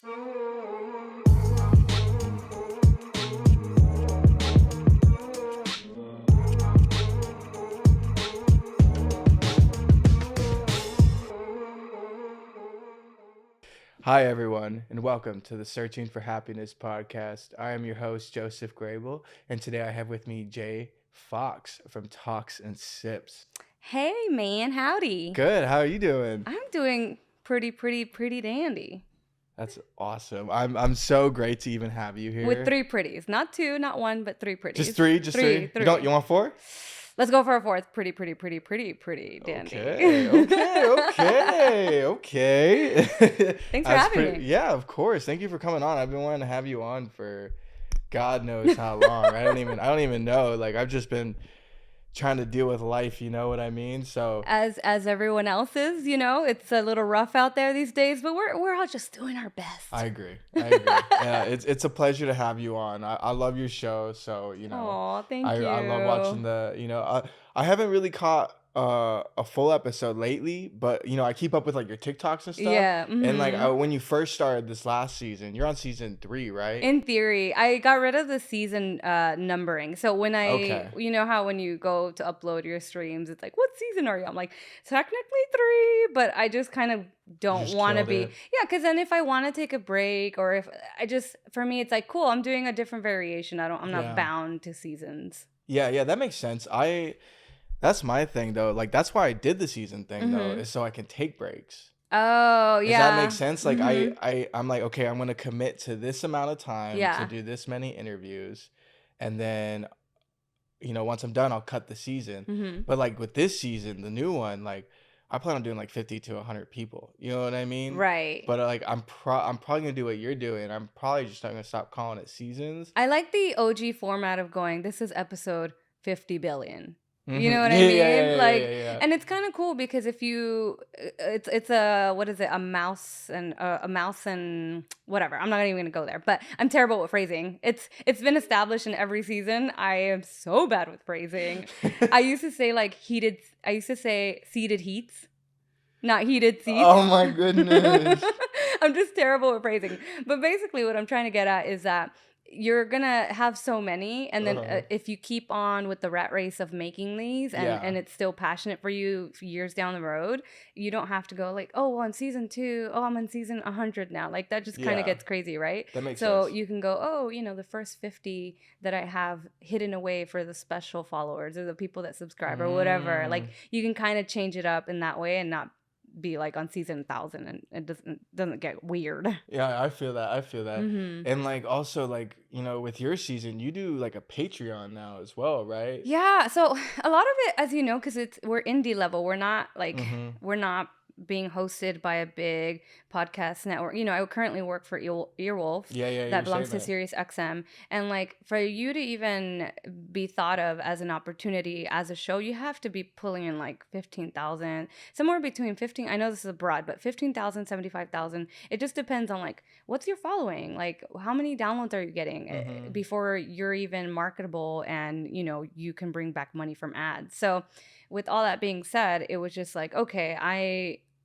Hi, everyone, and welcome to the Searching for Happiness podcast. I am your host, Joseph Grable, and today I have with me JayFoxx from Talks and Sips. Hey, man, howdy. Good, how are you doing? I'm doing pretty dandy. That's awesome. I'm so great to even have you here. With three pretties. Not two, not one, but three pretties. Just three? Three. You want four? Let's go for a fourth. Pretty dandy. Okay. Thanks for having me. Yeah, of course. Thank you for coming on. I've been wanting to have you on for God knows how long. I don't even know. Like, I've just been trying to deal with life, you know what I mean? So as everyone else is, it's a little rough out there these days, but we're all just doing our best. I agree. Yeah, it's a pleasure to have you on. I love your show, so Aw, thank you. I love watching I haven't really caught a full episode lately, but I keep up with like your TikToks and stuff. Yeah. And like when you first started this last season, you're on season 3, right? In theory, I got rid of the season numbering. So when you know how when you go to upload your streams, it's like, what season are you? I'm like, technically 3, but I just kind of don't want to be. Yeah, because then if I want to take a break, or if for me, it's like, cool, I'm doing a different variation. I'm not bound to seasons. Yeah, that makes sense. That's my thing though. Like, that's why I did the season thing though, is so I can take breaks. Oh, yeah. Does that make sense? Like, I'm like, okay, I'm going to commit to this amount of time to do this many interviews. And then, once I'm done, I'll cut the season. But like with this season, the new one, like I plan on doing like 50 to 100 people. You know what I mean? Right. But like, I'm probably going to do what you're doing. I'm probably just not going to stop calling it seasons. I like the OG format of going, this is episode 50 billion. You know what I mean? Yeah. And it's kind of cool because if you, it's a, what is it? A mouse and whatever. I'm not even going to go there, but I'm terrible with phrasing. It's been established in every season. I am so bad with phrasing. I used to say seated heats, not heated seats. Oh my goodness. I'm just terrible with phrasing. But basically what I'm trying to get at is that you're gonna have so many, and then if you keep on with the rat race of making these and it's still passionate for you years down the road, you don't have to go like, oh, on season 2, oh, I'm on season 100 now. Like, that just kind of gets crazy, right? That makes sense. So sense. you can go, oh, the first 50 that I have hidden away for the special followers or the people that subscribe or whatever. Like, you can kind of change it up in that way and not be like on season 1000, and it doesn't get weird. Yeah, I feel that. And like, also, like, with your season, you do like a Patreon now as well, right? Yeah, so a lot of it, as you know, because we're indie level, we're not like we're not being hosted by a big podcast network. I currently work for Earwolf. Yeah, that belongs to Sirius XM. And like, for you to even be thought of as an opportunity as a show, you have to be pulling in like 15,000, somewhere between 15. I know this is broad, but 15,000, 75,000. It just depends on like, what's your following? Like, how many downloads are you getting before you're even marketable and you can bring back money from ads. So with all that being said, it was just like, okay,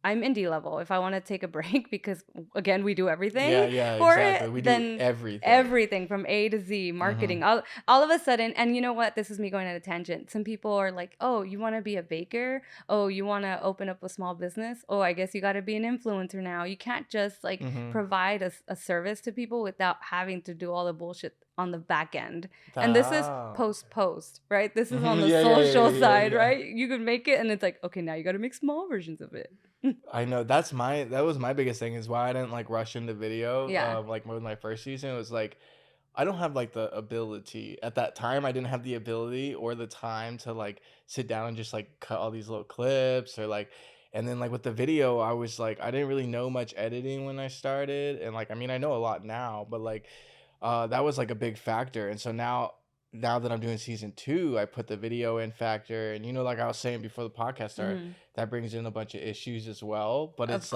I'm indie level. If I want to take a break, because again, we do everything. Yeah, for exactly. It, we then do everything. Everything from A to Z, marketing. All of a sudden, and you know what? This is me going at a tangent. Some people are like, oh, you want to be a baker? Oh, you want to open up a small business? Oh, I guess you got to be an influencer now. You can't just like provide a service to people without having to do all the bullshit on the back end. And this is post, right? This is on the social side, right? You can make it, and it's like, okay, now you got to make small versions of it. I know that was my biggest thing, is why I didn't like rush into video. Like with my first season, it was like, I don't have like the ability at that time. I didn't have the ability or the time to like sit down and just like cut all these little clips or like. And then like with the video, I was like, I didn't really know much editing when I started, and like, I mean, I know a lot now, but like that was like a big factor. And so now that I'm doing season 2, I put the video in factor, and like I was saying before the podcast started, that brings in a bunch of issues as well. But it's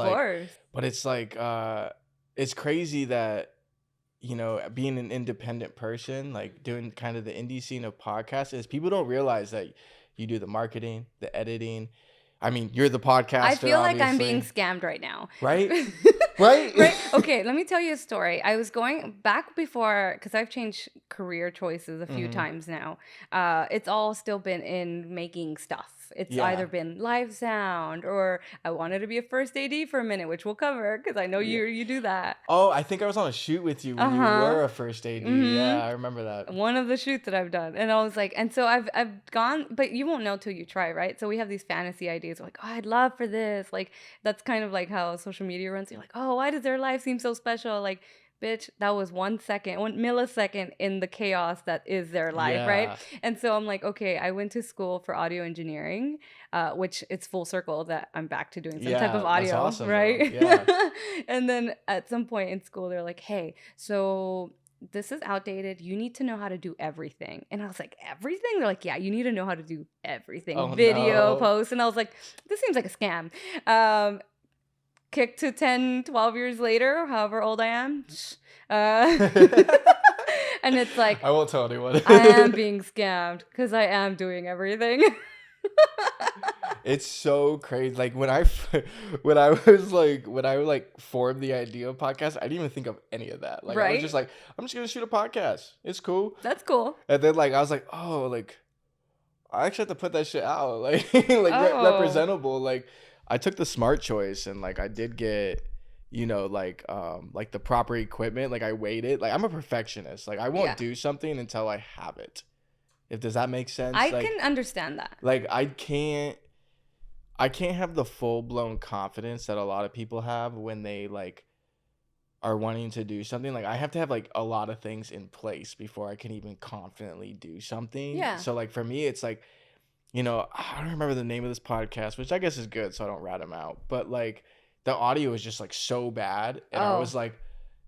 it's crazy that being an independent person, like doing kind of the indie scene of podcasts, is people don't realize that you do the marketing, the editing. I mean, you're the podcaster. I feel like obviously. I'm being scammed right now. Right? Right? Right? Okay, let me tell you a story. I was going back before, because I've changed career choices a few times now. It's all still been in making stuff. It's either been live sound, or I wanted to be a first AD for a minute, which we'll cover because I know you do that. Oh, I think I was on a shoot with you when you were a first AD. Yeah, I remember that. One of the shoots that I've done. And I was like, and so I've gone, but you won't know till you try, right? So we have these fantasy ideas. We're like, oh, I'd love for this. Like, that's kind of like how social media runs. You're like, oh, why does their life seem so special? Like, bitch, that was 1 second, 1 millisecond in the chaos that is their life, right? And so I'm like, okay, I went to school for audio engineering, which it's full circle that I'm back to doing some type of audio, that's awesome, right? Yeah. And then at some point in school, they're like, hey, so this is outdated. You need to know how to do everything. And I was like, everything? They're like, yeah, you need to know how to do everything. Oh, video, no. post. And I was like, this seems like a scam. Kick to 10, 12 years later, however old I am. And it's like, I won't tell anyone. I am being scammed because I am doing everything. It's so crazy. Like when I formed the idea of podcast, I didn't even think of any of that. Like I was just like, I'm just gonna shoot a podcast. It's cool. That's cool. And then like I was like, oh, like I actually have to put that shit out. Like representable. Like I took the smart choice, and like I did get, like the proper equipment. Like I waited. Like I'm a perfectionist. Like I won't do something until I have it. Does that make sense? I can understand that. Like I can't have the full blown confidence that a lot of people have when they like are wanting to do something. Like I have to have like a lot of things in place before I can even confidently do something. Yeah. So like for me, it's like, I don't remember the name of this podcast, which I guess is good, so I don't rat them out. But like the audio is just like so bad, and I was like,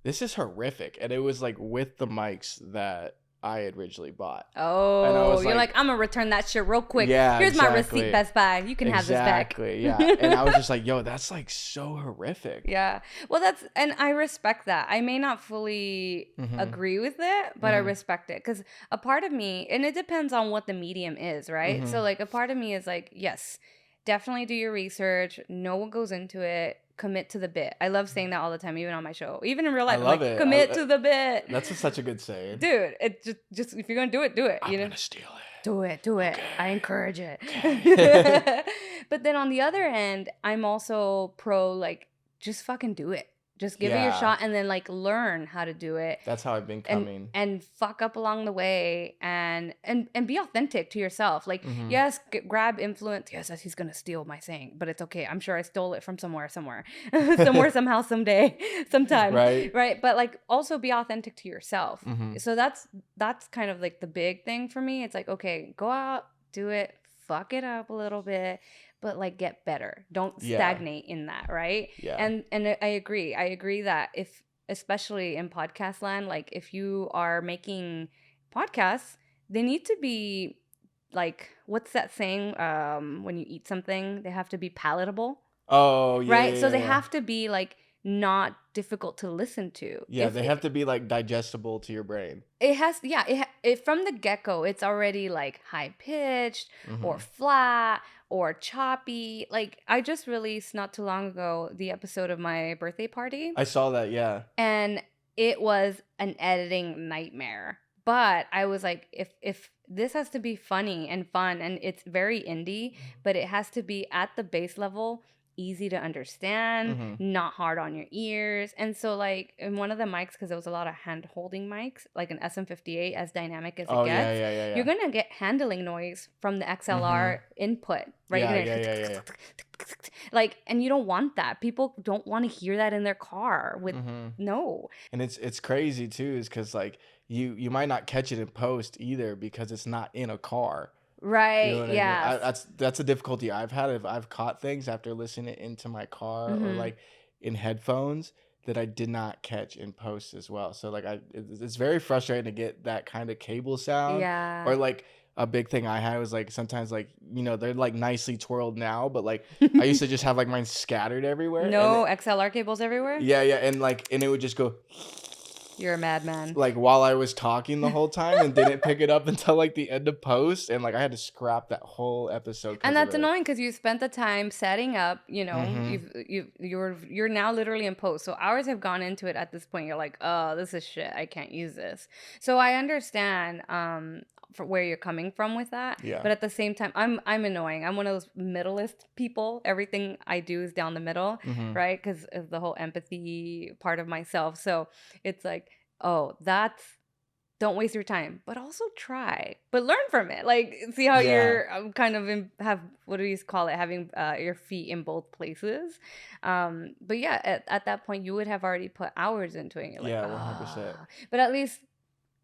this is horrific. And it was like with the mics that I had originally bought. Oh, and I was you're like, I'm gonna return that shit real quick. Yeah, here's my receipt, Best Buy. You can have this back. Exactly. Yeah. And I was just like, yo, that's like so horrific. Yeah. Well, and I respect that. I may not fully agree with it, but I respect it, because a part of me, and it depends on what the medium is, right? So like a part of me is like, yes, definitely do your research, know what goes into it. Commit to the bit. I love saying that all the time, even on my show, even in real life. I love it. Commit to the bit. That's such a good saying, dude. It just if you're gonna do it, do it. I'm gonna steal it. Do it. Okay. I encourage it. Okay. But then on the other end, I'm also pro like just fucking do it. Just give it your shot, and then like learn how to do it. That's how I've been coming. And fuck up along the way, and be authentic to yourself. Like, yes, grab influence. Yes, he's gonna steal my saying, but it's okay. I'm sure I stole it from somewhere, somehow, someday, sometime. Right. But like also be authentic to yourself. So that's kind of like the big thing for me. It's like, okay, go out, do it, fuck it up a little bit, but like get better. Don't stagnate in that, right? Yeah. And I agree. I agree that if, especially in podcast land, like if you are making podcasts, they need to be like, what's that saying? When you eat something, they have to be palatable. Oh, yeah. Right? Yeah, so they have to be like not difficult to listen to. Yeah, they have to be like digestible to your brain. It has, it from the get-go, it's already like high pitched or flat or choppy. Like I just released not too long ago the episode of my birthday party. I saw that, yeah. And it was an editing nightmare. But I was like, if this has to be funny and fun, and it's very indie, but it has to be at the base level, easy to understand, not hard on your ears. And so like in one of the mics, because there was a lot of hand holding mics, like an SM58, as dynamic as it gets, you're gonna get handling noise from the XLR input, right? Yeah. Like, and you don't want that. People don't want to hear that in their car with no. And it's crazy too, is because like you might not catch it in post either, because it's not in a car. Right. You know what yeah. I mean? That's a difficulty I've had. If I've caught things after listening into my car or like in headphones that I did not catch in post as well. So like it's very frustrating to get that kind of cable sound. Yeah. Or like a big thing I had was like sometimes like, they're like nicely twirled now, but like I used to just have like mine scattered everywhere. No XLR cables everywhere. Yeah. And it would just go. You're a madman. Like while I was talking the whole time and didn't pick it up until like the end of post, and like I had to scrap that whole episode. And that's annoying because you spent the time setting up. You know, you're now literally in post, so hours have gone into it. At this point, you're like, oh, this is shit. I can't use this. So I understand for where you're coming from with that. Yeah. But at the same time, I'm annoying. I'm one of those middleist people. Everything I do is down the middle, right? Because of the whole empathy part of myself. So it's like, oh, don't waste your time, but also try, but learn from it. Like, see how you're kind of have, what do you call it? Having your feet in both places. But yeah, at that point you would have already put hours into it. You're like, 100%. But at least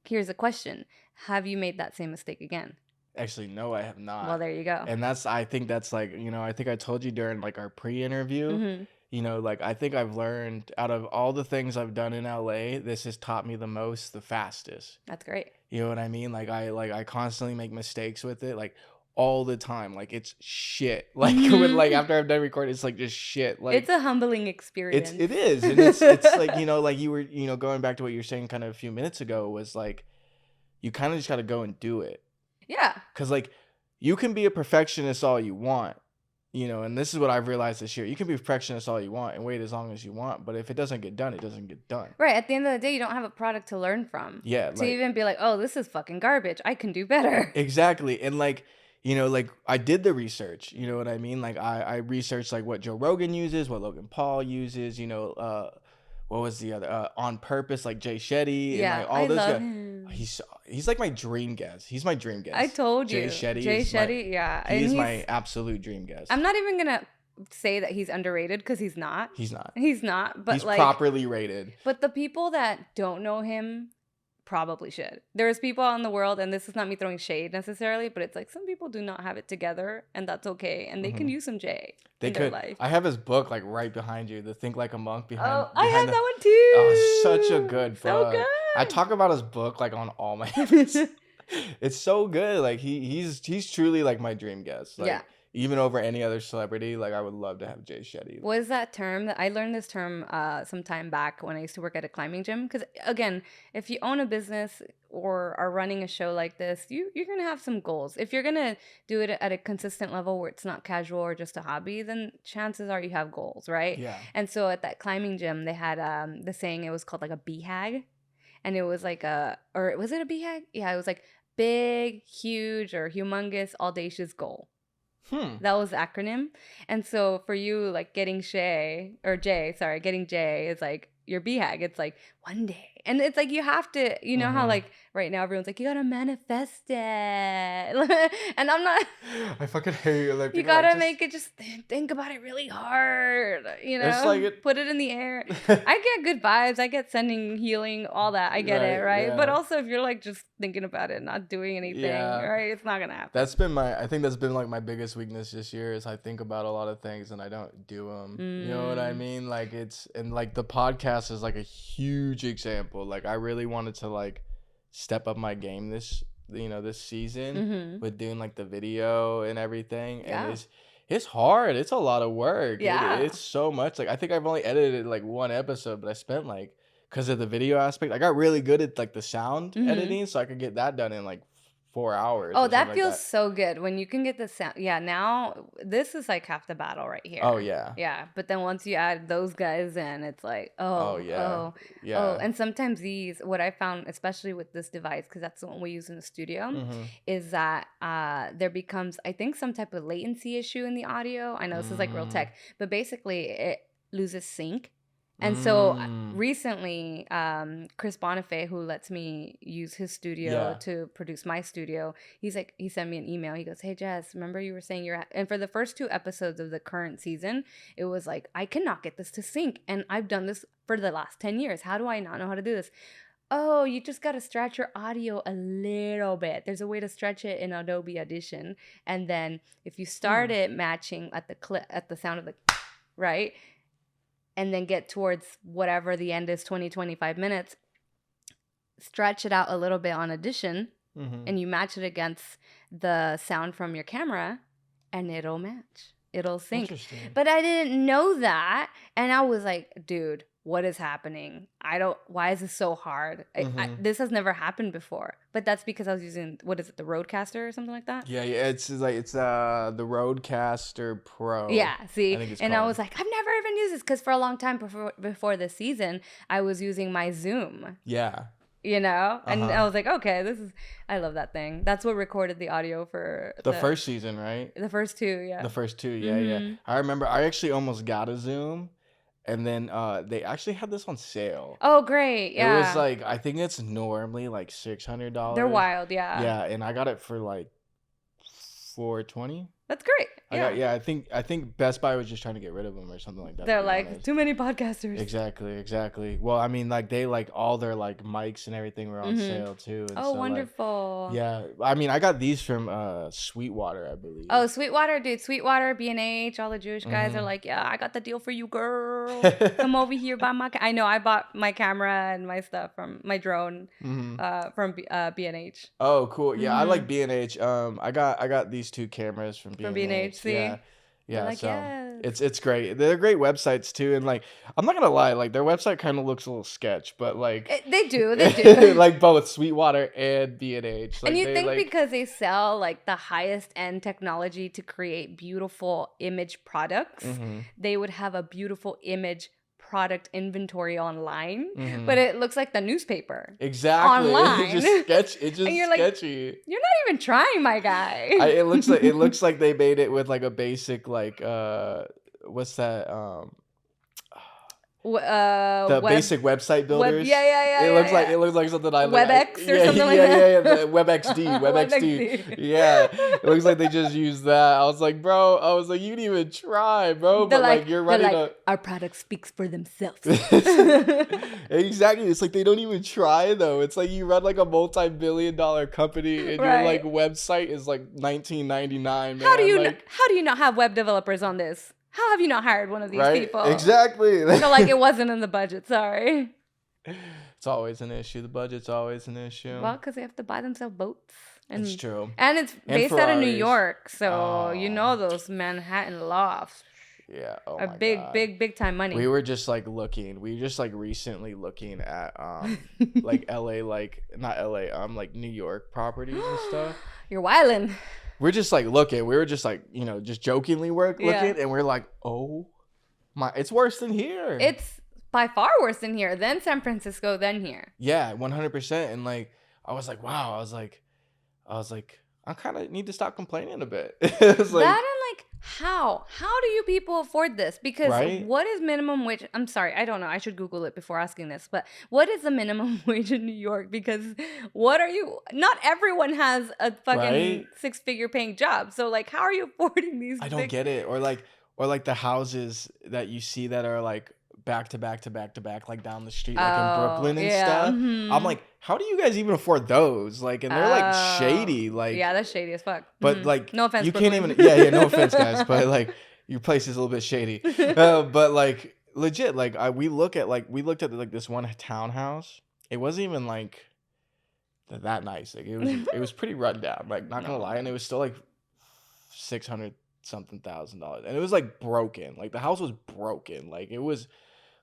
here's a question. Have you made that same mistake again? Actually, no, I have not. Well, there you go. And I think that's like, I think I told you during like our pre-interview, like I think I've learned out of all the things I've done in LA, this has taught me the most, the fastest. That's great. You know what I mean? Like I constantly make mistakes with it, like all the time. Like it's shit. Like when like after I'm done recording, it's like just shit. Like it's a humbling experience. It is. And it's like, like you were, going back to what you were saying kind of a few minutes ago was like, you kind of just got to go and do it. Yeah. Because like you can be a perfectionist all you want, and this is what I've realized this year. You can be a perfectionist all you want and wait as long as you want. But if it doesn't get done, it doesn't get done. Right. At the end of the day, you don't have a product to learn from. Yeah. To even be like, oh, this is fucking garbage. I can do better. Exactly. And like, like I did the research, you know what I mean? Like I researched like what Joe Rogan uses, what Logan Paul uses, what was the other On Purpose, like Jay Shetty, and like all those guys. Him. He's like my dream guest. He's my dream guest. I told you. Jay Shetty, yeah. He's my absolute dream guest. I'm not even gonna say that he's underrated because he's not. He's not. He's not. But he's properly rated. But the people that don't know him probably should. There's people out in the world, and this is not me throwing shade necessarily, but it's like some people do not have it together, and that's okay, and they can use some Jay in their life. I have his book like right behind you, the Think Like a Monk behind. Oh, I have that one too. Oh, such a good book. So good. I talk about his book like on all my episodes. It's so good. Like he's truly like my dream guest. Like, even over any other celebrity, like I would love to have Jay Shetty. What is that term? I learned this term some time back when I used to work at a climbing gym. Because again, if you own a business or are running a show like this, you're going to have some goals. If you're going to do it at a consistent level where it's not casual or just a hobby, then chances are you have goals, right? Yeah. And so at that climbing gym, they had the saying, it was called like a BHAG. And it was like or was it a BHAG? Yeah, it was like big, huge, or humongous, audacious goal. That was the acronym. And so for you, like getting Jay is like your BHAG. It's like one day. And it's like you have to, how like right now everyone's like, you gotta manifest it. And I'm not. I fucking hate you. Like, you gotta make it, just think about it really hard. It's like put it in the air. I get good vibes. I get sending healing, all that. I get it, right? Yeah. But also if you're like just thinking about it, not doing anything, right? It's not gonna happen. I think that's been like my biggest weakness this year is I think about a lot of things and I don't do them. You know what I mean? Like and like the podcast is like a huge example. Like I really wanted to like step up my game this season with doing like the video and everything. And it's hard. It's a lot of work. Yeah. It's so much. Like I think I've only edited like one episode, but I spent like, because of the video aspect, I got really good at like the sound editing, so I could get that done in like 4 hours. Oh, that feels so good when you can get the sound. Yeah, now this is like half the battle right here. Oh yeah. Yeah, but then once you add those guys in, it's like yeah. And sometimes what I found, especially with this device, because that's the one we use in the studio, is that there becomes, I think, some type of latency issue in the audio. I know this is like real tech, but basically it loses sync. And so recently, Chris Bonifay, who lets me use his studio to produce my studio, he sent me an email. He goes, "Hey Jess, remember you were saying and for the first 2 episodes of the current season, it was like, I cannot get this to sync. And I've done this for the last 10 years. How do I not know how to do this? Oh, you just got to stretch your audio a little bit. There's a way to stretch it in Adobe Audition. And then if you start it matching at the sound of the, right? And then get towards whatever the end is, 20, 25 minutes, stretch it out a little bit on Audition, and you match it against the sound from your camera, and it'll match. It'll sync. But I didn't know that, and I was like, dude, what is happening? Why is this so hard? Mm-hmm. This has never happened before. But that's because I was using, what is it, the Rodecaster or something like that? Yeah, it's the Rodecaster Pro. Yeah, see? I think it's And I called. was like, I've never even used this because for a long time before this season, I was using my Zoom. Yeah. And Uh-huh. I was like, okay, I love that thing. That's what recorded the audio for The first season, right? the first two, yeah. The first two, yeah. I remember I actually almost got a Zoom, and then they actually had this on sale. Oh, great, yeah. It was like, I think it's normally like $600. They're wild, yeah. Yeah, and I got it for like $420. That's great. Yeah. I think Best Buy was just trying to get rid of them or something like that. They're like, too many podcasters. Exactly. Well, I mean, like they like all their like mics and everything were on sale too. And Oh, so, wonderful. Like, yeah, I mean, I got these from Sweetwater, I believe. Oh, Sweetwater, dude. Sweetwater, B&H, all the Jewish guys are like, yeah, I got the deal for you, girl. Come over here, buy my. I know, I bought my camera and my stuff from my drone from B&H. Oh, cool. Yeah, I like B&H. I got these two cameras from B&H. From B&H, see? Yeah. Like, so yes. it's great. They're great websites too, and like I'm not gonna lie, like their website kind of looks a little sketch, but like they do. like both Sweetwater and B&H. Like, and you think like, because they sell like the highest end technology to create beautiful image products, they would have a beautiful image product inventory online, but it looks like the newspaper. Exactly. Online. It's just and you're sketchy. Like, you're not even trying, my guy. It looks like they made it with like a basic like what's that basic website builders. It looks like something I like. WebEx or something like that. Yeah. The WebXD. Yeah. It looks like they just used that. I was like, bro. You didn't even try, bro. But like you're running our product speaks for themselves. Exactly. It's like they don't even try though. It's like you run like a multi-billion-dollar company and your like website is like $19.99. Man. How do you not have web developers on this? How have you not hired one of these people? Exactly. So like it wasn't in the budget. Sorry. It's always an issue. The budget's always an issue. Well, because they have to buy themselves boats. That's true. And it's based out of New York, so you know those Manhattan lofts. Yeah. Oh my God. Big time money. We were just like looking. We were just like recently looking at like LA, like not LA, like New York properties and stuff. You're wildin'. We're just like looking. We were just like, just jokingly looking, and we're like, oh my, it's worse than here. It's by far worse than here, then San Francisco, then here. Yeah, 100%. And like, I was like, wow. I was like, I kind of need to stop complaining a bit. It's like, that and like, how do you people afford this? Because what is minimum wage? I'm sorry, I don't know. I should Google it before asking this. But what is the minimum wage in New York? Because not everyone has a fucking 6-figure paying job. So like, how are you affording these? I don't get it. Or like the houses that you see that are like back to back, like down the street, like in Brooklyn and stuff. I'm like, how do you guys even afford those? Like, and they're like shady. Like, yeah, that's shady as fuck. But like, no offense, you Brooklyn. can't even. Yeah, no offense, guys. But like, your place is a little bit shady. But like, legit, like we looked at like this one townhouse. It wasn't even like that nice. Like it was pretty run down. Like, not gonna lie, and it was still like $600-something thousand, and it was like broken. Like the house was broken. Like it was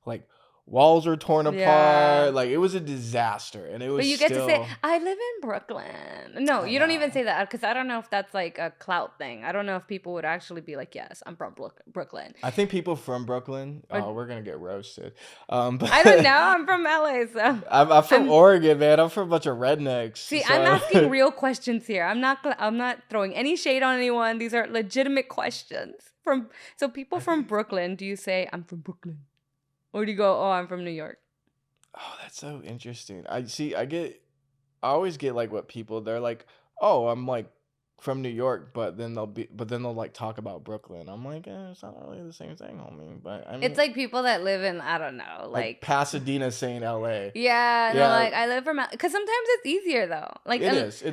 like walls are torn apart. Like it was a disaster, and it was. But you get to say, "I live in Brooklyn." No, you don't even say that because I don't know if that's like a clout thing. I don't know if people would actually be like, "Yes, I'm from Brooklyn." I think people from Brooklyn. Oh, we're gonna get roasted. But I don't know. I'm from LA, so I'm from Oregon, man. I'm from a bunch of rednecks. See, so. I'm asking real questions here. I'm not throwing any shade on anyone. These are legitimate questions so people from Brooklyn. Do you say I'm from Brooklyn? Or do you go, oh, I'm from New York? Oh, that's so interesting. I always get like what people, they're like, oh, I'm like from New York, but then they'll like talk about Brooklyn. I'm like, it's not really the same thing, homie. But I mean, it's like people that live in, I don't know, like Pasadena saying LA. Yeah, they're like, I live from, because sometimes it's easier though. Like it is.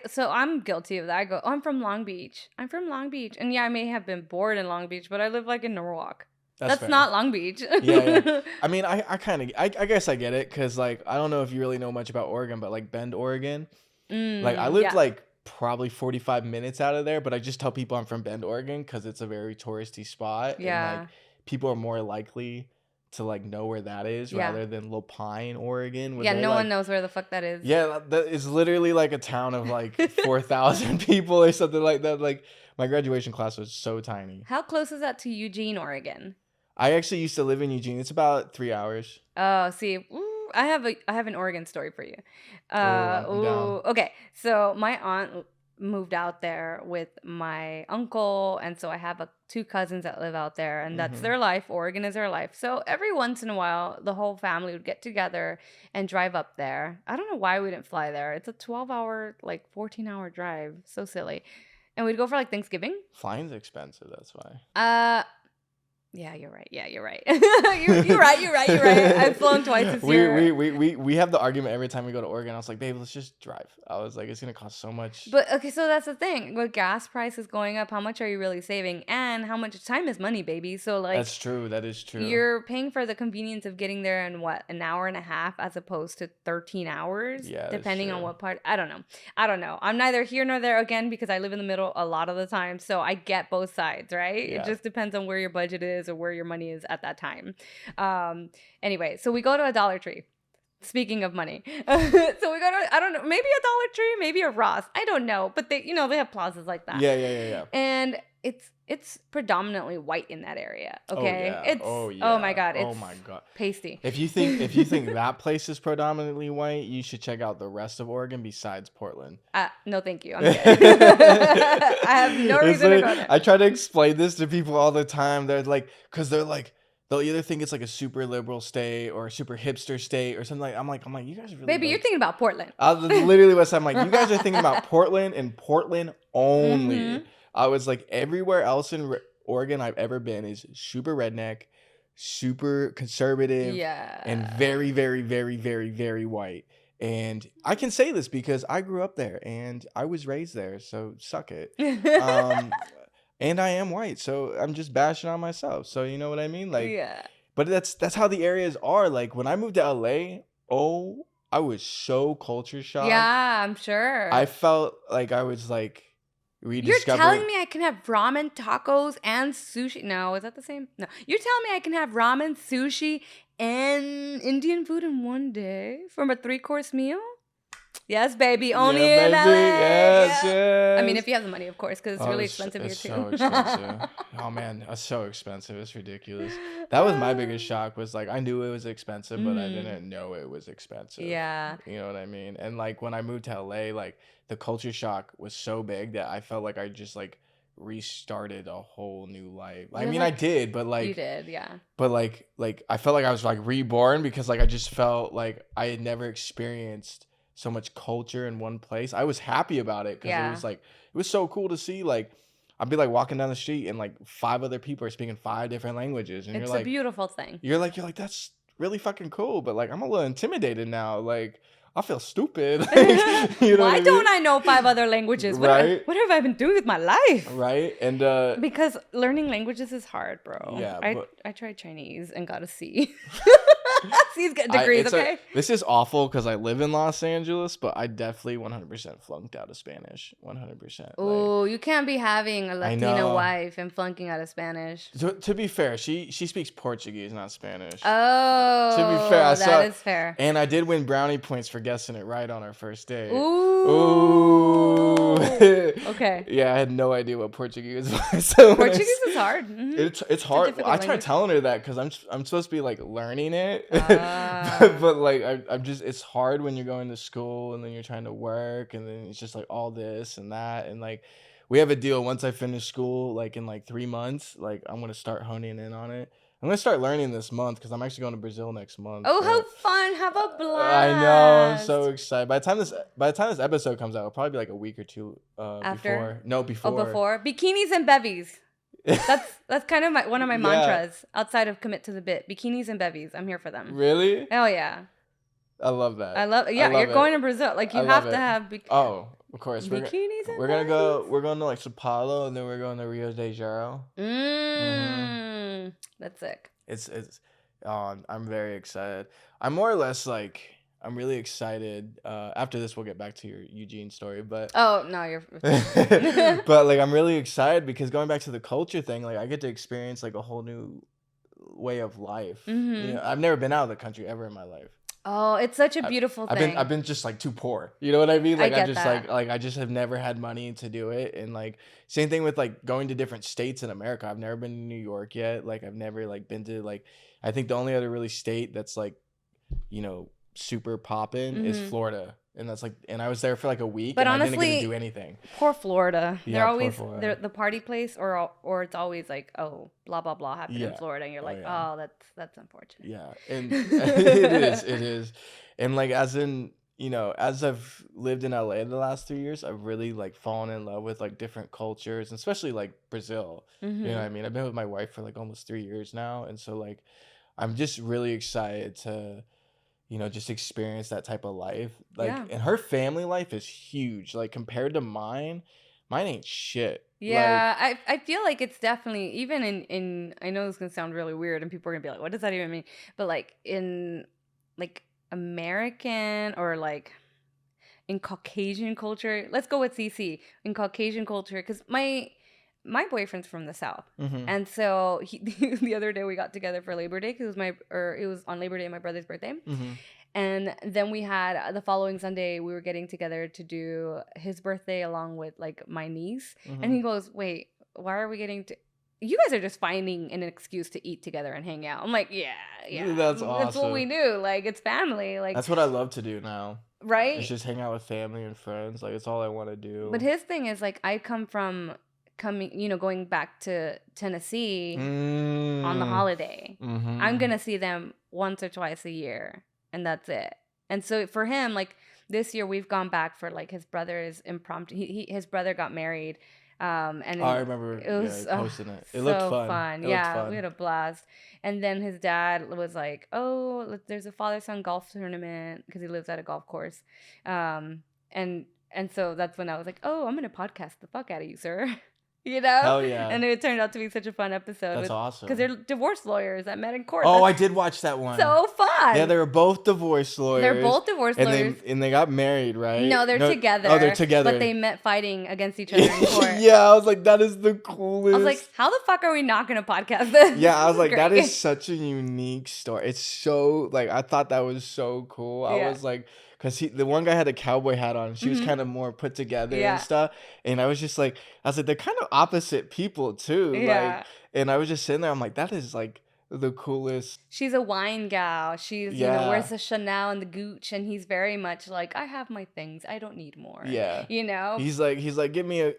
So I'm guilty of that. I go, oh, I'm from Long Beach. And yeah, I may have been born in Long Beach, but I live like in Norwalk. That's not Long Beach. Yeah. I mean, I guess I get it because, like, I don't know if you really know much about Oregon, but, like, Bend, Oregon. Like, I lived, like, probably 45 minutes out of there, but I just tell people I'm from Bend, Oregon because it's a very touristy spot. Yeah. And, like, people are more likely to like know where that is rather than Lopine, Oregon. Yeah, no one knows where the fuck that is. Yeah, that is literally like a town of like 4,000 people or something like that. Like my graduation class was so tiny. How close is that to Eugene, Oregon? I actually used to live in Eugene. It's about 3 hours. Oh, see, I have an Oregon story for you. I'm down. Okay. So my aunt moved out there with my uncle, and so I have two cousins that live out there, and that's their life. Oregon is their life. So every once in a while, the whole family would get together and drive up there. I don't know why we didn't fly there. It's a 12-hour, like 14-hour drive. So silly. And we'd go for like Thanksgiving. Flying's expensive. That's why. Yeah, you're right. You're right. You're right. I've flown twice this year. We have the argument every time we go to Oregon. I was like, babe, let's just drive. I was like, it's gonna cost so much. But okay, so that's the thing. With gas prices going up, how much are you really saving? And how much time is money, baby? So like, that's true. That is true. You're paying for the convenience of getting there in what, an hour and a half as opposed to 13 hours? Yeah, depending on what part. I don't know. I'm neither here nor there again because I live in the middle a lot of the time. So I get both sides, right? Yeah. It just depends on where your budget is or where your money is at that time. Anyway, so we go to a Dollar Tree. Speaking of money. So we go to, I don't know, maybe a Dollar Tree, maybe a Ross. I don't know. But they have plazas like that. Yeah. And it's predominantly white in that area. Okay. Oh my god. It's pasty. If you think that place is predominantly white, you should check out the rest of Oregon besides Portland. No, thank you. I'm good. I have no reason to go there. I try to explain this to people all the time. They're like, they'll either think it's like a super liberal state or a super hipster state or something like. I'm like, you guys are really. Baby, you're thinking about Portland. I was literally what I'm like. You guys are thinking about Portland and Portland only. Mm-hmm. I was like, everywhere else in Oregon I've ever been is super redneck, super conservative, and very, very, very, very, very white. And I can say this because I grew up there and I was raised there, so suck it. And I am white, so I'm just bashing on myself. So you know what I mean? Like, but that's how the areas are. Like when I moved to LA, I was so culture shocked. Yeah, I'm sure. I felt like I was like rediscovering. You're telling me I can have ramen, tacos, and sushi? No, is that the same? No. You're telling me I can have ramen, sushi, and Indian food in one day from a 3-course meal? Yes, baby. Only in LA. Yes. I mean, if you have the money, of course, because it's really expensive here, too. So expensive. Oh, man. It's so expensive. It's ridiculous. That was my biggest shock was, like, I knew it was expensive, but I didn't know it was expensive. Yeah. You know what I mean? And, like, when I moved to LA, like, the culture shock was so big that I felt like I just, like, restarted a whole new life. I mean, I did, but, like... You did, yeah. But, like, I felt like I was, like, reborn because, like, I just felt like I had never experienced so much culture in one place. I was happy about it because it was like, it was so cool to see. Like, I'd be like walking down the street and like 5 other people are speaking 5 different languages, and it's you're like, a beautiful thing. You're like that's really fucking cool, but like I'm a little intimidated now. Like I feel stupid. Like, you know Why don't I know 5 other languages? Right? What have I been doing with my life? Right? And because learning languages is hard, bro. Yeah. I tried Chinese and got a C. C's get degrees, okay? This is awful because I live in Los Angeles, but I definitely 100% flunked out of Spanish. 100%. Oh, you can't be having a Latina wife and flunking out of Spanish. To be fair, she speaks Portuguese, not Spanish. Oh, to be fair, that is fair. And I did win brownie points for guessing it right on our first date. Ooh. Okay. Yeah, I had no idea what Portuguese was. So Portuguese is hard. Mm-hmm. It's hard. I tried telling her that because I'm supposed to be like learning it. but like I'm just, it's hard when you're going to school and then you're trying to work and then it's just like all this and that, and like we have a deal once I finish school, like in like 3 months, like I'm gonna start honing in on it. I'm gonna start learning this month because I'm actually going to Brazil next month. Oh, how fun! Have a blast! I know, I'm so excited. By the time this episode comes out, it'll probably be like a week or 2 after. Before. No, before. Oh, before bikinis and bevies. That's kind of one of my mantras outside of commit to the bit. Bikinis and bevies. I'm here for them. Really? Oh yeah. I love that. You're going to Brazil. Like you have to have oh, of course. Bikinis and we're gonna go. We're going to like Sao Paulo and then we're going to Rio de Janeiro. That's sick. It's I'm very excited. I'm more or less like I'm really excited. After this, we'll get back to your Eugene story, but oh no, you're. But like I'm really excited because going back to the culture thing, like I get to experience like a whole new way of life. Mm-hmm. I've never been out of the country ever in my life. Oh, it's such a beautiful thing. I've been just like too poor. You know what I mean? Like I I get just that. like I just have never had money to do it. And like same thing with like going to different states in America. I've never been to New York yet. Like I've never like been to like, I think the only other really state that's like, super poppin' is Florida. And that's like, and I was there for like a week, But and honestly, I didn't get to do anything. Poor Florida. Yeah, They're poor always Florida. the party place, or it's always like, oh, blah blah blah happened in Yeah. Florida, and you're like, yeah. oh, that's unfortunate. Yeah, and it is, and like as I've lived in LA the last 3 years, I've really like fallen in love with like different cultures, especially like Brazil. You know what I mean? I've been with my wife for like almost 3 years now, and so like I'm just really excited to just experience that type of life. Like, Yeah. and her family life is huge. Like compared to mine ain't shit. Yeah, I feel like it's definitely, even in I know this is gonna sound really weird and people are gonna be like, what does that even mean? But like in like American or like in Caucasian culture, let's go with CC. In Caucasian culture, because my boyfriend's from the South. And so the other day we got together for Labor Day, because it was on Labor Day, my brother's birthday. And then we had the following Sunday, we were getting together to do his birthday along with like my niece. And he goes, wait, why are we you guys are just finding an excuse to eat together and hang out. I'm like, yeah. That's awesome. That's what we do. Like, it's family. Like, that's what I love to do now. Right? It's just hang out with family and friends. Like, it's all I want to do. But his thing is like, I come from going back to Tennessee on the holiday. I'm gonna see them once or twice a year, and that's it. And so for him, like this year, we've gone back for like his brother's impromptu. His brother got married, and I remember it was posting it. It looked fun. We had a blast. And then his dad was like, "Oh, there's a father-son golf tournament," because he lives at a golf course, and so that's when I was like, "Oh, I'm gonna podcast the fuck out of you, sir." Hell yeah. And it turned out to be such a fun episode. That's awesome. Because they're divorce lawyers that met in court. Oh, I did watch that one. So fun. Yeah, they were both divorce lawyers. They're both divorce lawyers. And they got married, right? No, they're together. Oh, they're together. But they met fighting against each other in court. Yeah, I was like, that is the coolest. I was like, how the fuck are we not going to podcast this? Yeah, I was like, that is such a unique story. It's so, like, I thought that was so cool. I was like, because the one guy had a cowboy hat on. She was kind of more put together and stuff. And I was just like, they're kind of opposite people too. Yeah. Like, and I was just sitting there. I'm like, that is like the coolest. She's a wine gal. She's, wears the Chanel and the Gooch. And he's very much like, I have my things. I don't need more. Yeah. He's like, give me a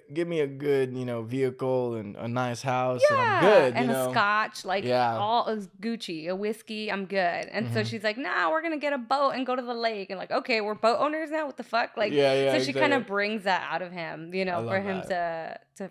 good, vehicle and a nice house. And I'm good. And a scotch, like all is Gucci, a whiskey. I'm good. And so she's like, nah, we're going to get a boat and go to the lake. And like, okay, we're boat owners now. What the fuck? Like, so she kind of brings that out of him,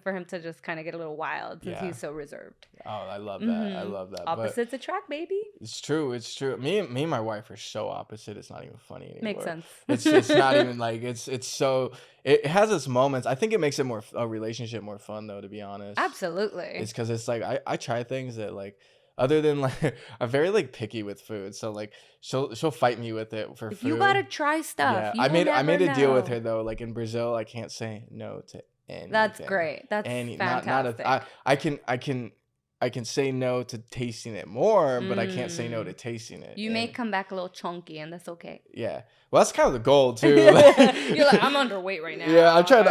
for him to just kind of get a little wild since he's so reserved. Oh, I love that. I love that. Opposites attract, baby. It's true. Me and my wife are so opposite. It's not even funny anymore. Makes sense. It's not even like it's so. It has its moments. I think it makes it a relationship more fun though. To be honest. Absolutely. It's because it's like I try things that like. Other than like, I'm very like picky with food, so like she'll fight me with it for food. You gotta try stuff. Yeah, I made a deal with her though. Like in Brazil, I can't say no to anything. That's great. That's fantastic. I can say no to tasting it more, but I can't say no to tasting it. You may come back a little chunky, and that's okay. Yeah, well, that's kind of the goal too. You're like, I'm underweight right now. Yeah, I'm trying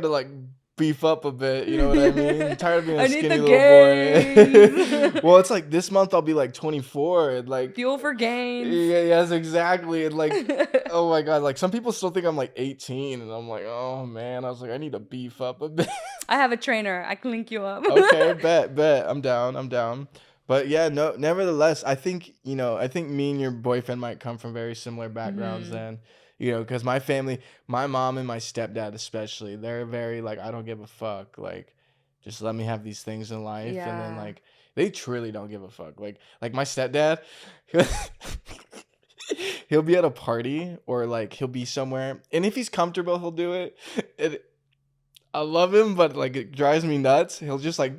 to beef up a bit, you know what I mean? I'm tired of being a skinny little boy. Well, it's like this month I'll be like 24 and like fuel for gains. Yeah, yes, exactly. And like oh my god, like some people still think I'm like 18 and I'm like, oh man, I was like, I need to beef up a bit. I have a trainer. I can link you up. Okay, bet. I'm down. But yeah, no, nevertheless, I think me and your boyfriend might come from very similar backgrounds then. Because my family, my mom and my stepdad especially, they're very like, I don't give a fuck. Like, just let me have these things in life. Yeah. And then like, they truly don't give a fuck. Like my stepdad, he'll be at a party or like he'll be somewhere. And if he's comfortable, he'll do it. I love him, but like it drives me nuts. He'll just like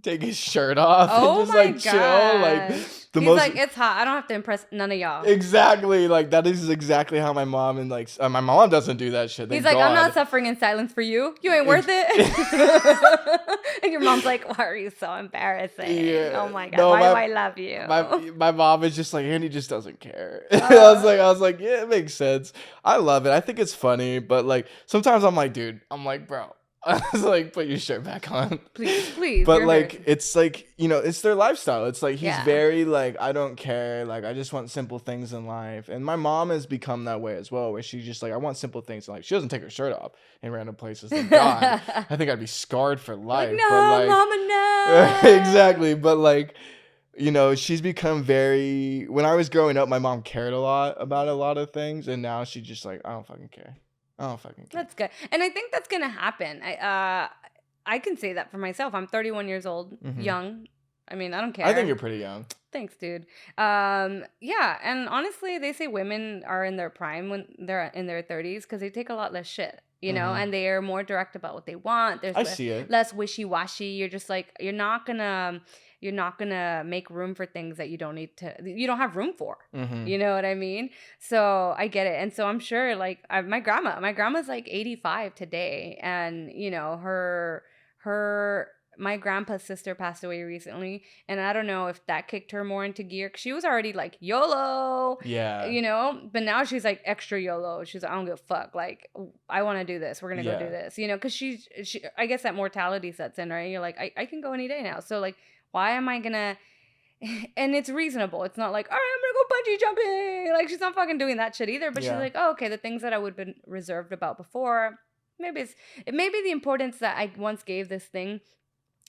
take his shirt off and just like chill. Like He's most like, it's hot. I don't have to impress none of y'all. exactly, like that is exactly how my mom and like my mom doesn't do that shit. He's Thank like, I'm not God. suffering in silence for you. You ain't worth it. And your mom's like, why are you so embarrassing? Yeah. Oh my God, No, why do I love you? my mom is just like, Andy just doesn't care. I was like, yeah, it makes sense. I love it. I think it's funny, but like sometimes I'm like, dude, I'm like, bro, I was like, put your shirt back on. Please. But like, it's like, you know, it's their lifestyle. It's like, he's Yeah. very like, I don't care. Like, I just want simple things in life. And my mom has become that way as well, where she's just like, I want simple things. Like, she doesn't take her shirt off in random places. Thank God. I think I'd be scarred for life. Like, no, but like, mama, no. exactly. But like, you know, she's become very, when I was growing up, my mom cared a lot about a lot of things. And now she's just like, I don't fucking care. I don't fucking care. That's good. And I think that's going to happen. I can say that for myself. I'm 31 years old, young. I mean, I don't care. I think you're pretty young. Thanks, dude. Yeah, and honestly, they say women are in their prime when they're in their 30s because they take a lot less shit, you know, and they are more direct about what they want. There's see it. less wishy-washy. You're just like, you're not gonna make room for things that you don't have room for. You know what I mean? So I get it. And so I'm sure like my grandma's like 85 today, and you know, my grandpa's sister passed away recently, and I don't know if that kicked her more into gear. 'Cause she was already like YOLO, you know, but now she's like extra YOLO. She's like, I don't give a fuck. Like, I want to do this. We're gonna go do this, you know, because she I guess that mortality sets in, right? You're like, I can go any day now. So like, why am I gonna? And it's reasonable. It's not like, all right, I'm gonna go bungee jumping. Like, she's not fucking doing that shit either. But she's like, oh, okay, the things that I would have been reserved about before, maybe the importance that I once gave this thing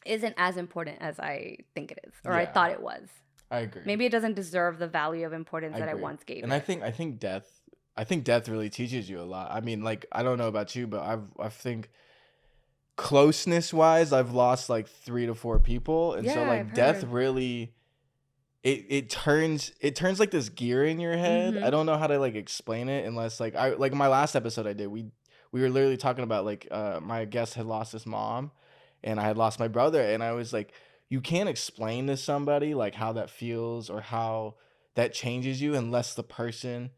isn't as important as I think it is, or I thought it was. I agree. Maybe it doesn't deserve the value of importance that I once gave it. And I think death really teaches you a lot. I mean, like, I don't know about you, but I think closeness wise, I've lost like 3 to 4 people, and so like death really it turns like this gear in your head. I don't know how to like explain it unless like my last episode I did, we were literally talking about like my guest had lost his mom. And I had lost my brother, and I was like, you can't explain to somebody like how that feels or how that changes you unless the person,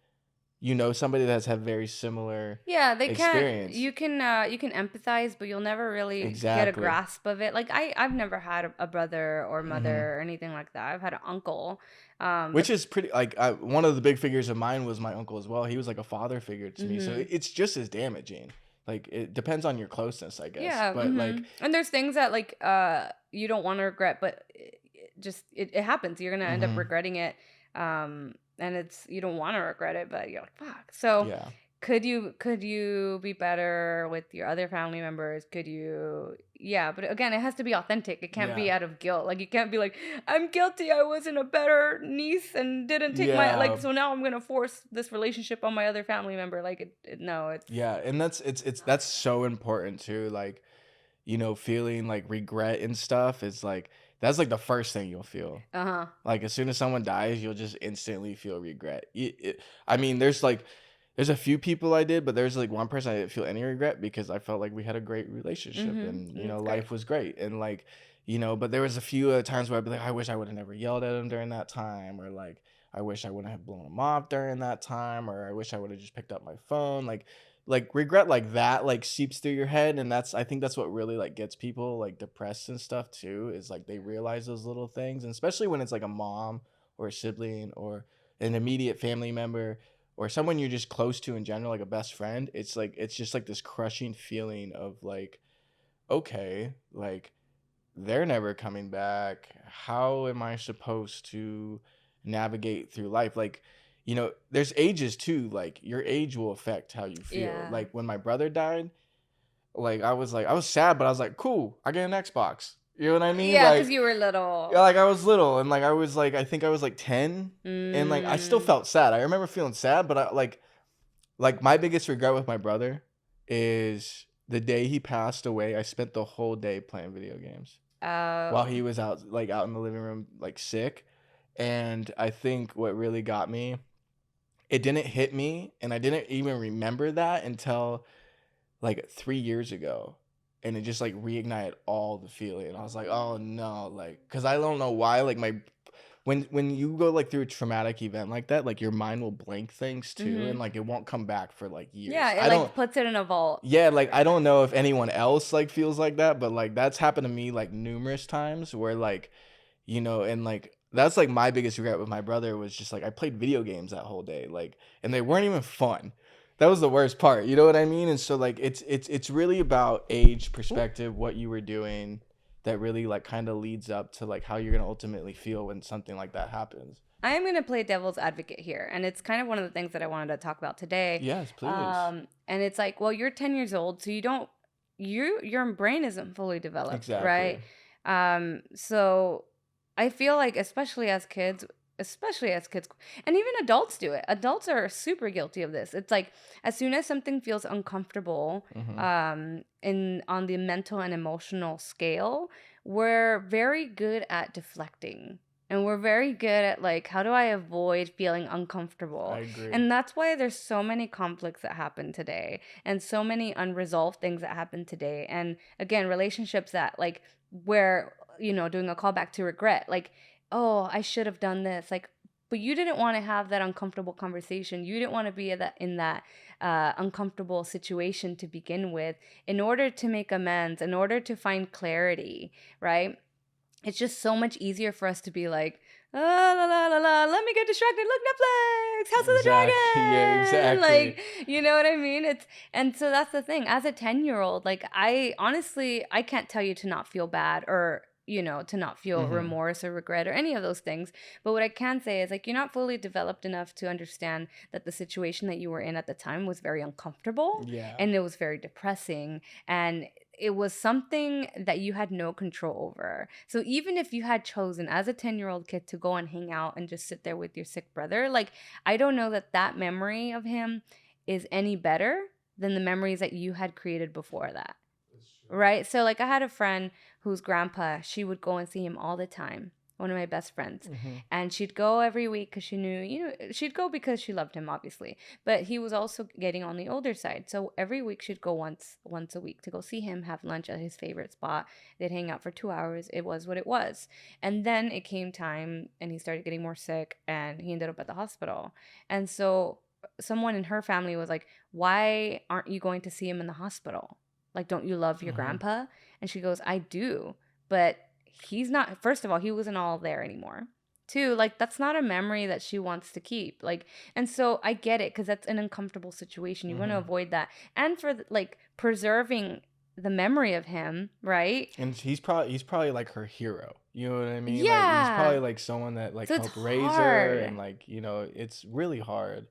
you know, somebody that's had very similar experience. You can empathize, but you'll never really get a grasp of it. Like I've never had a brother or mother or anything like that. I've had an uncle. Which is pretty, like, one of the big figures of mine was my uncle as well. He was like a father figure to me, so it's just as damaging. Like, it depends on your closeness, I guess. Yeah, but like, and there's things that like you don't want to regret, but it happens. You're gonna end up regretting it, and you don't want to regret it, but you're like, fuck. So yeah. Could you be better with your other family members? Could you? Yeah, but again, it has to be authentic. It can't be out of guilt. Like, you can't be like, I'm guilty. I wasn't a better niece and didn't take my, like, so now I'm gonna force this relationship on my other family member. Like, no, it's and that's so important too. Like, you know, feeling like regret and stuff is like, that's like the first thing you'll feel. Like, as soon as someone dies, you'll just instantly feel regret. I mean, there's a few people I did, but there's like one person I didn't feel any regret because I felt like we had a great relationship and, you know, life was great. And like, you know, but there was a few times where I'd be like, I wish I would have never yelled at him during that time, or like, I wish I wouldn't have blown him off during that time, or I wish I would have just picked up my phone. Like regret like that, like, seeps through your head. And I think that's what really like gets people like depressed and stuff too, is like they realize those little things. And especially when it's like a mom or a sibling or an immediate family member, or someone you're just close to in general, like a best friend, it's just like this crushing feeling of like, okay, like, they're never coming back. How am I supposed to navigate through life? Like, you know, there's ages too. Like, your age will affect how you feel. Yeah. Like, when my brother died, like, I was sad, but I was like, cool, I get an Xbox. You know what I mean? Yeah, like, because you were little. Yeah, like, I was little, and like I think I was like 10, and like I still felt sad. I remember feeling sad, but I like my biggest regret with my brother is the day he passed away. I spent the whole day playing video games while he was out in the living room, like, sick. And I think what really got me, it didn't hit me, and I didn't even remember that until like 3 years ago. And it just like reignited all the feeling. I was like, oh no, like, because I don't know why, like, when you go like through a traumatic event like that, like your mind will blank things too, and Mm-hmm. like it won't come back for like Yeah, years. it I don't. like puts it in a vault. Yeah, like I don't know if anyone else like feels like that, but like that's happened to me like numerous times where like, and like that's like my biggest regret with my brother was just like I played video games that whole day, like, and they weren't even fun. That was the worst part, you know what I mean? And so like it's really about age, perspective, what you were doing, that really like kind of leads up to like how you're gonna ultimately feel when something like that happens. I am going to play devil's advocate here, and it's kind of one of the things that I wanted to talk about today. Yes, please. And it's like, well, you're 10 years old, so your brain isn't fully developed, right? Exactly. So I feel like, especially as kids, and even adults do it. Adults are super guilty of this. It's like as soon as something feels uncomfortable, Mm-hmm. in on the mental and emotional scale, we're very good at deflecting. And we're very good at like, how do I avoid feeling I uncomfortable? agree. And that's why there's so many conflicts that happen today and so many unresolved things that happen today. And again, relationships that like where, doing a callback to regret, like, oh, I should have done this. Like, but you didn't want to have that uncomfortable conversation. You didn't want to be in that uncomfortable situation to begin with in order to make amends, in order to find clarity, right? It's just so much easier for us to be like, oh, la la la la, let me get distracted. Look, Netflix, House of the Exactly. Yeah, Dragon. exactly. Like, you know what I mean? And so that's the thing. As a 10-year-old, like I honestly, I can't tell you to not feel bad or to not feel Mm-hmm. remorse or regret or any of those things. But what I can say is like you're not fully developed enough to understand that the situation that you were in at the time was very uncomfortable Yeah. and it was very depressing and it was something that you had no control over. So even if you had chosen as a 10-year-old kid to go and hang out and just sit there with your sick brother, like I don't know that that memory of him is any better than the memories that you had created before that. Right? So like I had a friend whose grandpa, she would go and see him all the time. One of my best friends. Mm-hmm. And she'd go every week because she knew, she'd go because she loved him, obviously. But he was also getting on the older side. So every week she'd go once a week to go see him, have lunch at his favorite spot. They'd hang out for 2 hours. It was what it was. And then it came time and he started getting more sick and he ended up at the hospital. And so someone in her family was like, why aren't you going to see him in the hospital? Like, don't you love your Mm-hmm. grandpa? And she goes, I do. But he's not, first of all, he wasn't all there anymore. Two, like, that's not a memory that she wants to keep. Like, and so I get it because that's an uncomfortable situation. You want to Mm-hmm. avoid that. And for like preserving the memory of him, right? And he's probably like her hero. You know what I mean? Like he's Yeah. probably like someone that like So it's helped raise her, hard. and like it's really hard.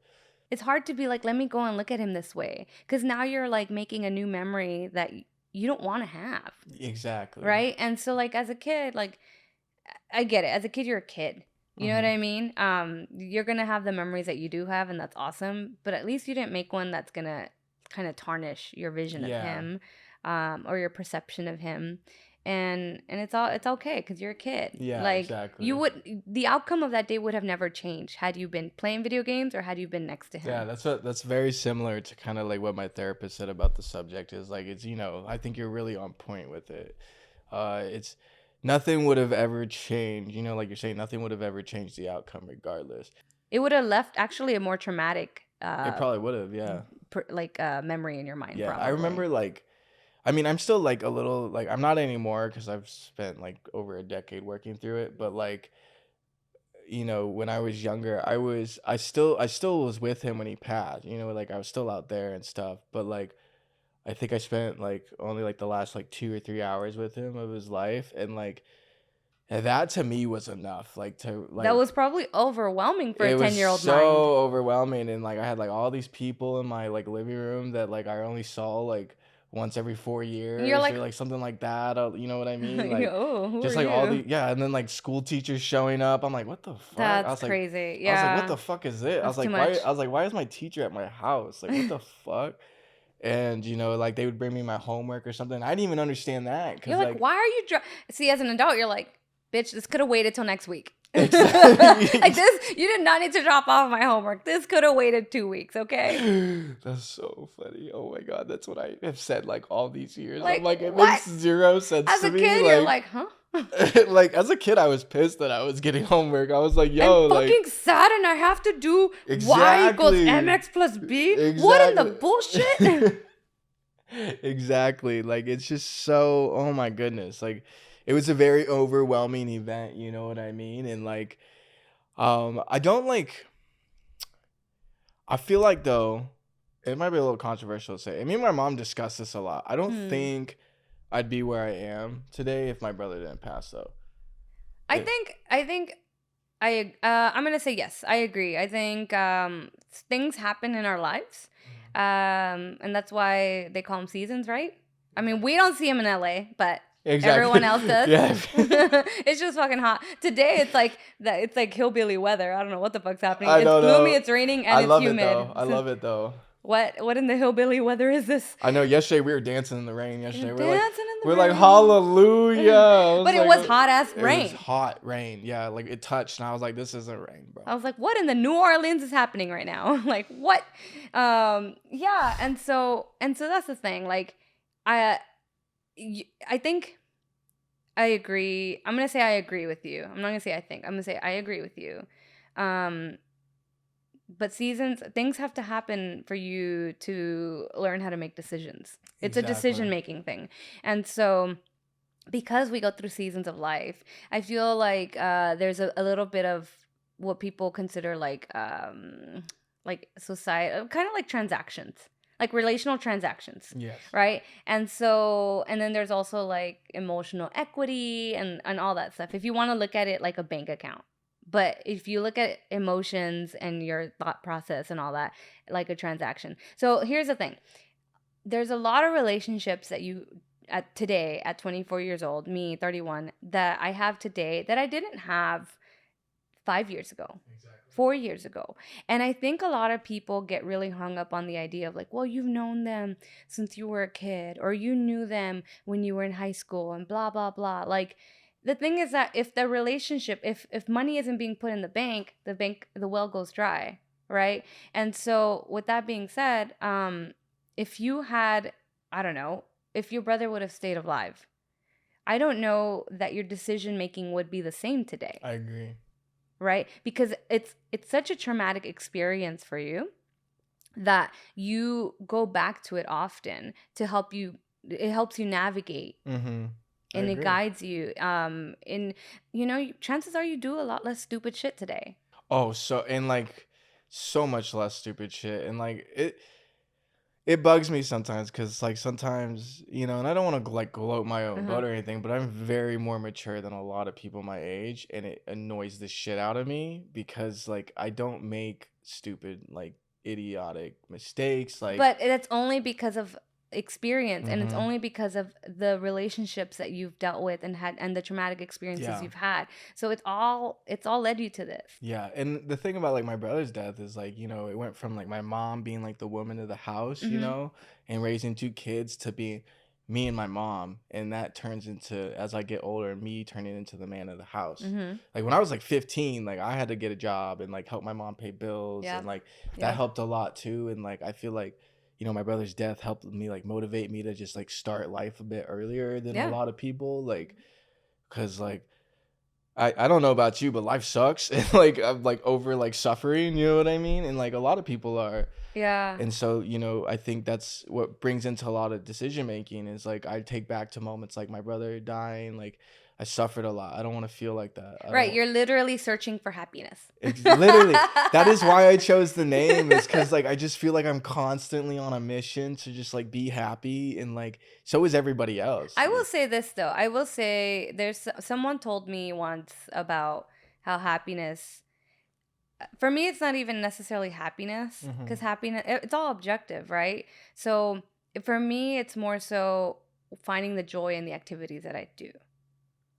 It's hard to be like, let me go and look at him this way. Because now you're like making a new memory that you don't want to have. Exactly. Right. And so, like, as a kid, like, I get it. As a kid, you're a kid. You know what Mm-hmm. I mean? You're gonna have the memories that you do have, and that's awesome. But at least you didn't make one that's gonna kind of tarnish your vision of Yeah. him, or your perception of him. And it's okay because you're a kid. Yeah. Like Exactly. the outcome of that day would have never changed had you been playing video games or had you been next to Yeah, him. that's very similar to kind of like what my therapist said about the subject is like it's I think you're really on point with it. It's nothing would have ever changed, like you're saying nothing would have ever changed the outcome regardless. It would have left actually a more traumatic, It probably would have, yeah. memory in your mind, Yeah, I probably. remember like I mean, I'm still like a little like I'm not anymore cuz I've spent like over a decade working through it, but like when I was younger, I still was with him when he passed. Like I was still out there and stuff, but like I think I spent like only like the last like 2 or 3 hours with him of his life, and like and that to me was enough. Like to That like was probably overwhelming for a it was 10-year-old mind. so overwhelming, and like I had like all these people in my like living room that like I only saw like once every four You're years or like, like something like that. You know what I mean? Like oh, who are just like all you? the yeah, and then like school teachers showing up. I'm like, what the fuck? That's crazy. I was like, what Yeah, the fuck is it? that's too much. Why is my teacher at my house? Like, what the fuck? And like they would bring me my homework or something. I didn't even understand that You're because like, like why are you see, as an adult, you're like, bitch, this could have waited till next week. Exactly. Like this, you did not need to drop off my homework. This could have waited 2 weeks, okay? That's so funny. Oh my God. That's what I have said like all these years. I'm Like, like, it what? makes zero sense As to a me. kid, you're like, huh? Like as a kid, I was pissed that I was getting homework. I was like, I'm yo, like fucking sad and I have to do y equals exactly. mx plus b. What in the Exactly. bullshit? Exactly. Like it's just so, oh my goodness. Like it was a very overwhelming event, you know what I mean? And like I don't like I feel like though it might be a little controversial to say. Me and my mom discuss this a lot. I don't Hmm. think I'd be where I am today if my brother didn't pass though. I It, think I'm gonna say yes. I agree. I think things happen in our lives, and that's why they call them seasons, right? I mean, we don't see them in LA, but exactly. everyone else does. Yeah. It's just fucking hot. Today it's like that. It's like hillbilly weather. I don't know what the fuck's happening. I It's don't gloomy. know. It's raining, and I it's love it humid. though. I love it though. What in the hillbilly weather is this? I know yesterday we were dancing in the rain yesterday. You're We're like dancing in we're the like rain. hallelujah. But it was hot ass it was rain. hot rain. Yeah, like it touched and I was like, this isn't rain, bro. I was like, what in the New Orleans is happening right now? Like, what? Yeah, and so that's the thing. Like, I I think I agree. I'm gonna say I agree with you. I'm not gonna say I think. I'm gonna say I agree with you. Um, but things have to happen for you to learn how to make decisions. It's a Exactly. decision-making thing. And so because we go through seasons of life, I feel like there's a little bit of what people consider like society, kind of like transactions, like relational transactions, Yes. right? And so, and then there's also like emotional equity and all that stuff. If you want to look at it like a bank account. But if you look at emotions and your thought process and all that, like a transaction. So here's the thing. There's a lot of relationships that you at 24 years old, me 31, that I have today that I didn't have 5 years ago. Exactly. 4 years ago. And I think a lot of people get really hung up on the idea of like, well, you've known them since you were a kid, or you knew them when you were in high school and blah, blah, blah. Like, the thing is that if the relationship, if money isn't being put in the well goes dry, right? And so with that being said, if you had, I don't know, if your brother would have stayed alive, I don't know that your decision making would be the same today. I agree. Right? Because it's such a traumatic experience for you that you go back to it often to help you. It helps you navigate. Mm-hmm. And it guides you. Chances are you do a lot less stupid shit today. Oh, and like so much less stupid shit. And like it bugs me sometimes because like sometimes, and I don't want to like gloat my own boat or anything, but I'm very more mature than a lot of people my age, and it annoys the shit out of me because like I don't make stupid like idiotic mistakes but it's only because of experience, and it's Mhm. only because of the relationships that you've dealt with and the traumatic experiences Yeah. you've had. So it's all led you to this. Yeah, and the thing about like my brother's death is like, it went from like my mom being like the woman of the house, and raising two kids to be me and my mom, and that turns into, as I get older, me turning into the man of the house. Like when I was like 15, like I had to get a job and like help my mom pay bills, Yeah. and like that Yeah. helped a lot too. And like I feel like my brother's death helped me like motivate me to just like start life a bit earlier than Yeah. a lot of people, like because like I don't know about you, but life sucks, and like I'm like over like suffering, you know what I mean? And like a lot of people are. Yeah. And so, I think that's what brings into a lot of decision making is like I take back to moments like my brother dying, like I suffered a lot. I don't want to feel like that. Right, you're literally searching for happiness. It's literally that is why I chose the name, is because like I just feel like I'm constantly on a mission to just like be happy, and like so is everybody else. I will say this though. I will say someone told me once about how happiness, for me, it's not even necessarily happiness, because happiness, it's all objective, right? So for me, it's more so finding the joy in the activities that I do,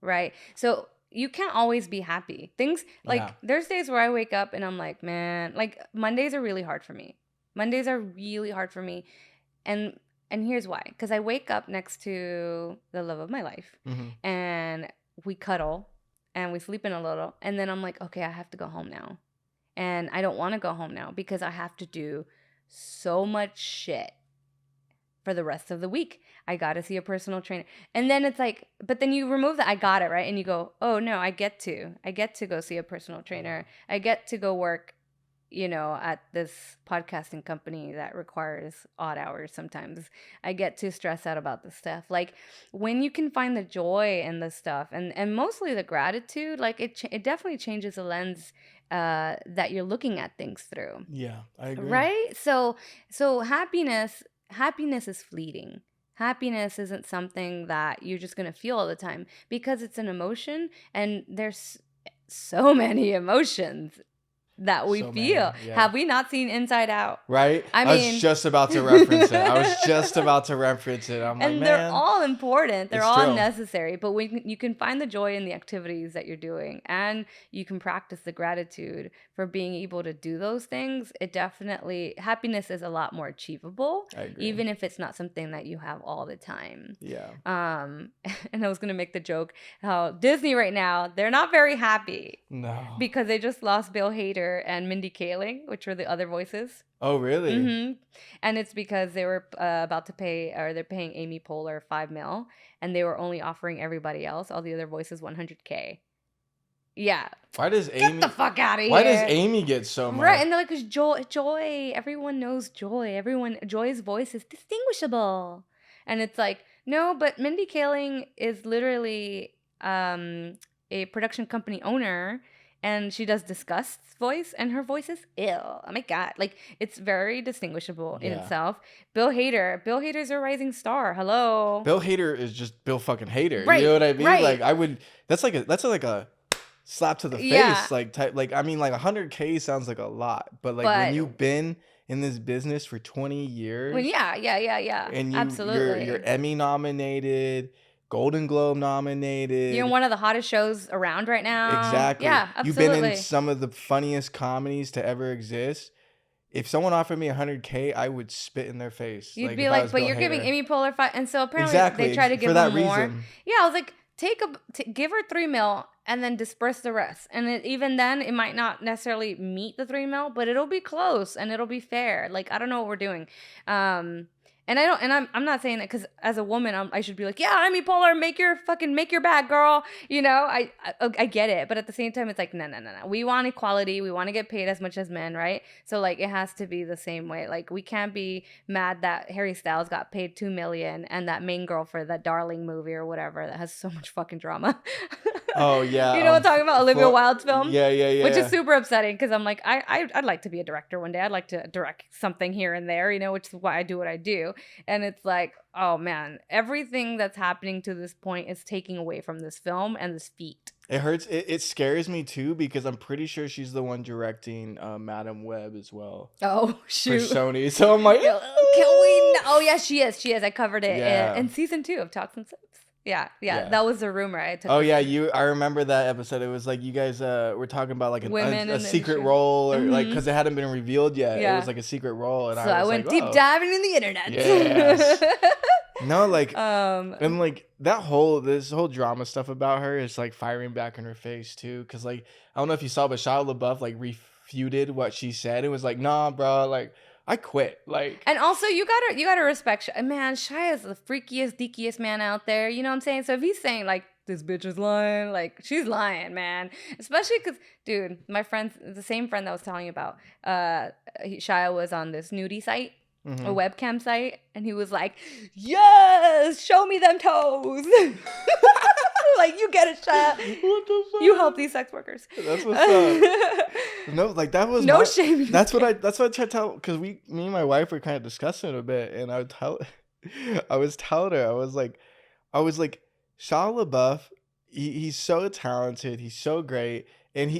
right? So you can't always be happy. Things like there's days where I wake up and I'm like, man, like Mondays are really hard for me. And here's why. Because I wake up next to the love of my life, and we cuddle, and we sleep in a little. And then I'm like, okay, I have to go home now. And I don't want to go home now because I have to do so much shit for the rest of the week. I got to see a personal trainer. And then it's like, but then you remove that I got it, right? And you go, oh no, I get to go see a personal trainer. I get to go work, at this podcasting company that requires odd hours sometimes. I get to stress out about this stuff. Like when you can find the joy in the stuff and mostly the gratitude, like it definitely changes the lens that you're looking at things through. Yeah, I agree. Right? So happiness is fleeting. Happiness isn't something that you're just going to feel all the time because it's an emotion, and there's so many emotions that we feel. Yeah. Have we not seen Inside Out? Right? I was just about to reference it. I'm like, man. They're all important. They're all true. Necessary. But when you can find the joy in the activities that you're doing, and you can practice the gratitude for being able to do those things, it definitely, happiness is a lot more achievable. I agree. Even if it's not something that you have all the time. Yeah. And I was going to make the joke how Disney right now, they're not very happy. No. Because they just lost Bill Hader and Mindy Kaling, which were the other voices. Oh, really? Mm-hmm. And it's because they were about to pay, or they're paying Amy Poehler $5 million, and they were only offering everybody else, all the other voices, $100K. Yeah. Why does Get the fuck out of here? Why does Amy get so much? Right, and they're like, 'cause joy. Everyone knows joy. Joy's voice is distinguishable, and it's like, no, but Mindy Kaling is literally a production company owner. And she does Disgust's voice, and her voice is ill. Oh my God. Like, it's very distinguishable in itself. Bill Hader's a rising star. Hello. Bill Hader is just Bill fucking Hader. Right, you know what I mean? Right. Like, that's like a slap to the face. Like, type, like, I mean, like, 100K sounds like a lot. But, like, when you've been in this business for 20 years. Well, yeah. And absolutely. You're Emmy nominated. Golden Globe nominated. You're in one of the hottest shows around right now. Exactly. Yeah, absolutely. You've been in some of the funniest comedies to ever exist. If someone offered me 100K, I would spit in their face. You'd be like, but you're giving Amy Poehler 5, and so apparently they try to give her more. Reason. Yeah, I was like, give her $3 million and then disperse the rest. And even then, it might not necessarily meet the $3 million, but it'll be close and it'll be fair. Like, I don't know what we're doing. And I'm not saying that because as a woman, I should be like, yeah, Amy Poehler, make your bag, girl. I get it. But at the same time, it's like, no. We want equality. We want to get paid as much as men, right? So like, it has to be the same way. Like, we can't be mad that Harry Styles got paid $2 million and that main girl for that Darling movie or whatever that has so much fucking drama. Oh yeah. You know what I'm talking about? Olivia Wilde's film? Yeah. Which is super upsetting because I'm like, I'd like to be a director one day. I'd like to direct something here and there, which is why I do what I do. And it's like, oh man, everything that's happening to this point is taking away from this film and this feat. It hurts. It scares me too because I'm pretty sure she's the one directing Madam Web as well. Oh shoot. For Sony. So I'm like, can we? Oh yeah, she is. I covered it in season 2 of Talks and Sips. Yeah. That was the rumor I took. Oh yeah, I remember that episode. It was like you guys were talking about like a secret role or like because it hadn't been revealed yet. Yeah. It was like a secret role, and so I went deep diving in the internet. Yes. No, like and like this whole drama stuff about her is like firing back in her face too. Because like I don't know if you saw, but Shia LaBeouf like refuted what she said. It was like, nah, bro, like. I quit. Like, and also you gotta respect man. Shia is the freakiest, deakiest man out there. You know what I'm saying? So if he's saying like this bitch is lying, like she's lying, man. Especially because, dude, my friend, the same friend that I was telling you about, Shia was on this nudie site, a webcam site, and he was like, "Yes, show me them toes." Like, you get it, Shia. What the fuck? You help these sex workers. That's what's up. No, like that was no shame. That's what I tried to tell, because me and my wife were kind of discussing it a bit, and I was telling her, I was like, Shia LaBeouf, he's so talented, he's so great,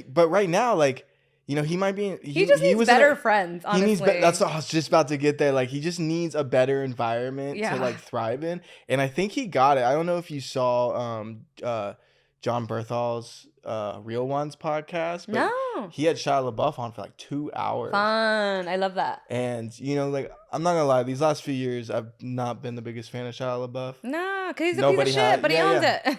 but right now, like, he might be. He just needs better friends. Honestly, that's what I was just about to get there. Like, he just needs a better environment to like thrive in, and I think he got it. I don't know if you saw John Berthal's Real Ones podcast. But no, he had Shia LaBeouf on for like 2 hours. Fun, I love that. And like, I'm not gonna lie, these last few years I've not been the biggest fan of Shia LaBeouf. Nah, because he's a piece of shit, but he owns it.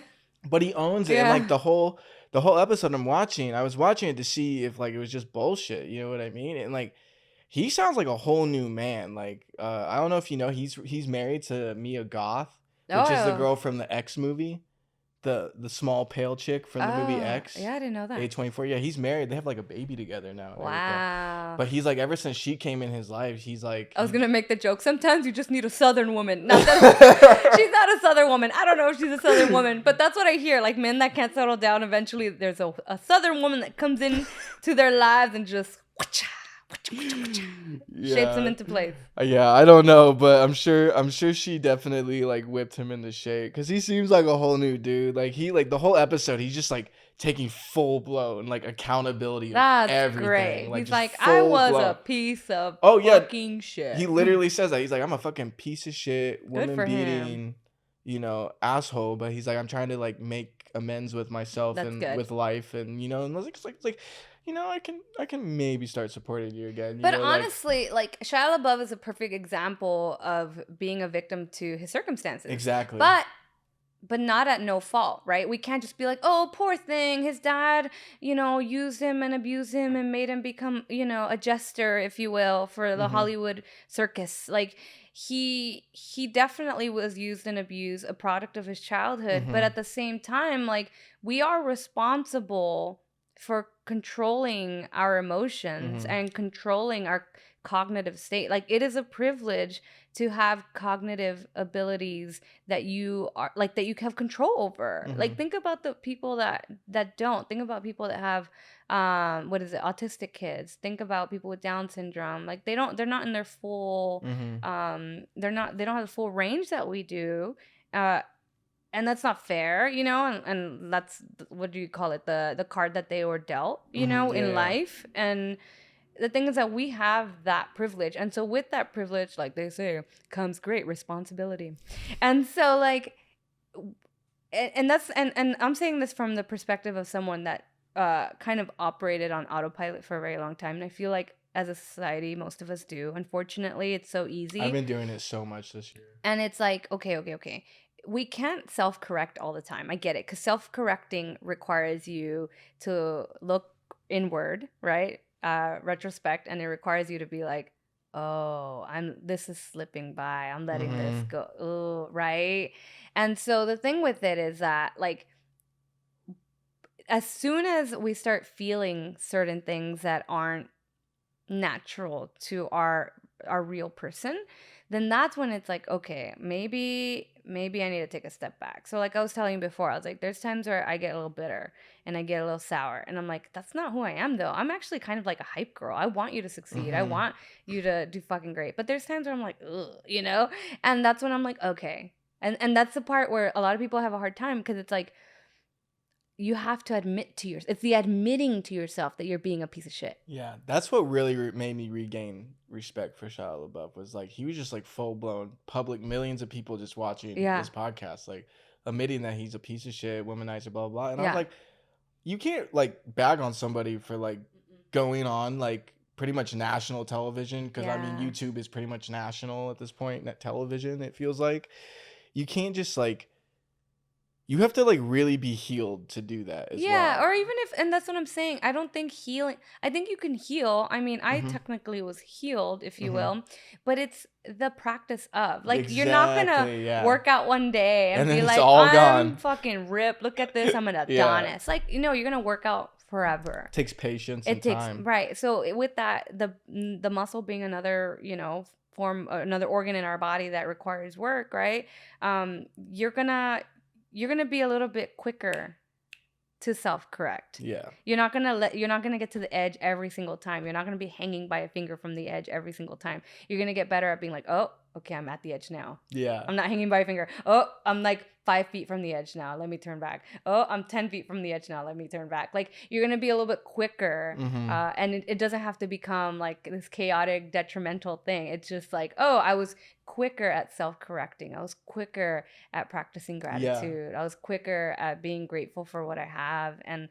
But he owns it, and like the whole the whole episode I was watching it to see if like it was just bullshit. You know what I mean? And like he sounds like a whole new man. Like I don't know if you know, he's married to Mia Goth, which is the Oh, girl from the X movie. The small pale chick from the movie oh, X. yeah, I didn't know that. A24. Yeah, he's married. They have like a baby together now and everything. Wow. But he's like, ever since she came in his life, he's like. I was gonna make the joke. Sometimes you just need a Southern woman. Not that she's not a Southern woman. I don't know if she's a Southern woman, but that's what I hear. Like men that can't settle down. Eventually, there's a Southern woman that comes in to their lives and just shapes them into place. Yeah, I don't know, but I'm sure she definitely like whipped him into shape because he seems like a whole new dude. Like he like the whole episode, he's just like taking full blown like accountability. That's everything. great. Like, he's like, I was a piece of fucking shit. He literally says that. He's like, I'm a fucking piece of shit, woman beating, asshole. But he's like, I'm trying to like make amends with myself with life, and and I was like, it's like. I can maybe start supporting you again. But honestly, like Shia LaBeouf is a perfect example of being a victim to his circumstances. Exactly. But not at no fault, right? We can't just be like, oh, poor thing. His dad, used him and abused him and made him become, a jester, if you will, for the Hollywood circus. Like he definitely was used and abused, a product of his childhood. But at the same time, like we are responsible for controlling our emotions and controlling our cognitive state. Like it is a privilege to have cognitive abilities that you have control over. Like think about the people that don't. Think about people that have autistic kids. Think about people with Down syndrome. Like they're not in their full they don't have the full range that we do. And that's not fair, and that's, what do you call it? The card that they were dealt, in life. And the thing is that we have that privilege. And so with that privilege, like they say, comes great responsibility. And so like, and that's, and I'm saying this from the perspective of someone that kind of operated on autopilot for a very long time. And I feel like as a society, most of us do. Unfortunately, it's so easy. I've been doing it so much this year. And it's like, okay. We can't self-correct all the time. I get it, because self-correcting requires you to look inward, right? Retrospect, and it requires you to be like, oh, this is slipping by. I'm letting this go. Oh, right? And so the thing with it is that, like, as soon as we start feeling certain things that aren't natural to our real person, then that's when it's like, okay, maybe I need to take a step back. So like I was telling you before, I was like, there's times where I get a little bitter and I get a little sour, and I'm like, that's not who I am though. I'm actually kind of like a hype girl. I want you to succeed. I want you to do fucking great. But there's times where I'm like, ugh, and that's when I'm like, okay. And that's the part where a lot of people have a hard time, because it's like, you have to admit to yourself. It's the admitting to yourself that you're being a piece of shit. Yeah, that's what really made me regain respect for Shia LaBeouf. Was like, he was just like full blown public, millions of people just watching this podcast, like admitting that he's a piece of shit, womanizer, blah blah. And I was like, you can't like bag on somebody for like going on like pretty much national television, because I mean YouTube is pretty much national at this point. Net television, it feels like. You can't just like. You have to like really be healed to do that as well. Yeah, or even if, and that's what I'm saying. I don't think healing, I think you can heal. I mean, I technically was healed, if you will, but it's the practice of, like, you're not gonna work out one day and be like, I'm fucking ripped. Look at this. I'm an Adonis. Like, you're gonna work out forever. It takes patience and time. Right. So with that, the muscle being another, form, another organ in our body that requires work, right? You're gonna be a little bit quicker to self-correct. Yeah. You're not gonna get to the edge every single time. You're not gonna be hanging by a finger from the edge every single time. You're gonna get better at being like, oh, okay, I'm at the edge now. Yeah. I'm not hanging by a finger. Oh, I'm like 5 feet from the edge now. Let me turn back. Oh, I'm 10 feet from the edge now. Let me turn back. Like, you're going to be a little bit quicker. And it doesn't have to become like this chaotic, detrimental thing. It's just like, oh, I was quicker at self-correcting. I was quicker at practicing gratitude. I was quicker at being grateful for what I have. And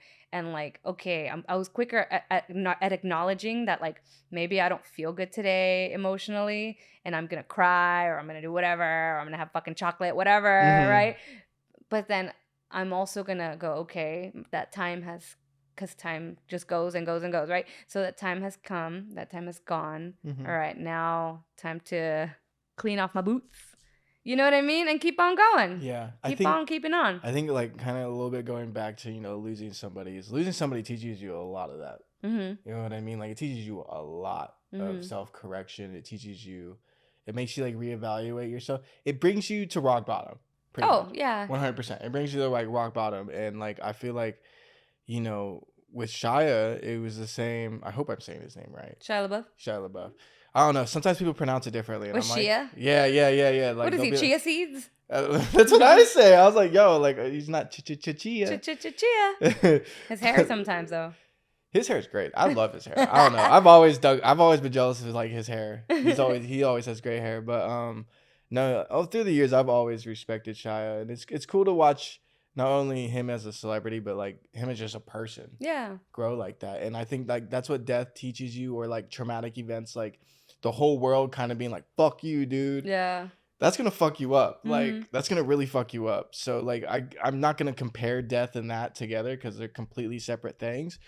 like, okay, I was quicker at acknowledging that, like, maybe I don't feel good today emotionally, and I'm going to cry, or I'm going to do whatever, or I'm going to have fucking chocolate, whatever, right? But then I'm also gonna go, okay, that time has, because time just goes and goes and goes, right? So that time has come, that time has gone. All right, now time to clean off my boots. You know what I mean? And keep on going. Yeah, keep on keeping on. I think like kind of a little bit going back to losing somebody teaches you a lot of that. You know what I mean? Like it teaches you a lot of self-correction. It makes you like reevaluate yourself. It brings you to rock bottom. Much. Yeah, 100%. It brings you to like rock bottom, and like I feel like with Shia, it was the same. I hope I'm saying his name right. Shia LaBeouf. I don't know. Sometimes people pronounce it differently. And with I'm Shia? Like, yeah. Like, what is he, chia seeds? That's what I say. I was like, yo, like, he's not chia. Chia. His hair sometimes, though. His hair is great. I love his hair. I don't know. I've always been jealous of like his hair. He always has great hair. But no, through the years, I've always respected Shia. And it's cool to watch not only him as a celebrity, but like him as just a person. Yeah. Grow like that. And I think like that's what death teaches you, or like traumatic events, like the whole world kind of being like, fuck you, dude. Yeah. That's going to fuck you up. Like, that's going to really fuck you up. So like, I'm not going to compare death and that together because they're completely separate things.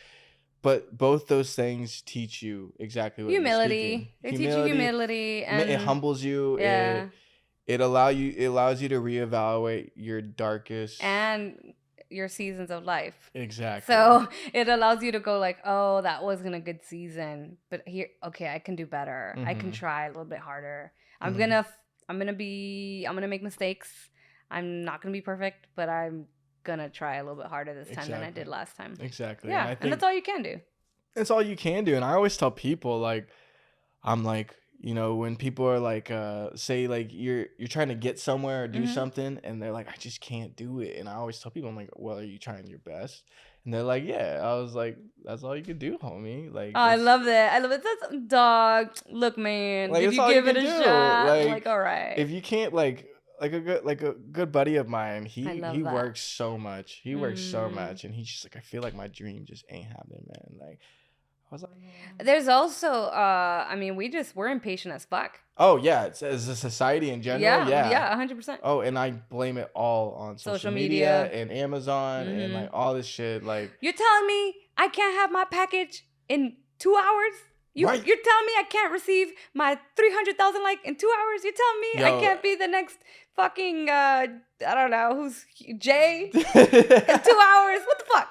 But both those things teach you exactly what humility. They teach you humility, and it humbles you. Yeah. It allows you to reevaluate your darkest and your seasons of life. Exactly. So it allows you to go like, oh, that wasn't a good season, but here, okay, I can do better. I can try a little bit harder. I'm gonna make mistakes. I'm not gonna be perfect, but I'm gonna try a little bit harder this time than I did last time. Exactly. Yeah, and that's all you can do. That's all you can do. And I always tell people, like, I'm like, when people are like, say like you're trying to get somewhere or do something, and they're like, I just can't do it. And I always tell people, I'm like, well, are you trying your best? And they're like, yeah. I was like, that's all you can do, homie. Like, I love that. That's dog. Look, man, like, did you give it a shot? Like, all right. If you can't a good buddy of mine, he works so much. He works so much, and he's just like, I feel like my dream just ain't happening, man. Like, I was like, there's also, we're impatient as fuck. Oh yeah, it's as a society in general. Yeah, 100%. Oh, and I blame it all on social media and Amazon and like all this shit. Like, you're telling me I can't have my package in 2 hours? You're telling me I can't receive my 300,000 like in 2 hours? You're telling me I can't be the next fucking I don't know who's Jay in 2 hours? What the fuck?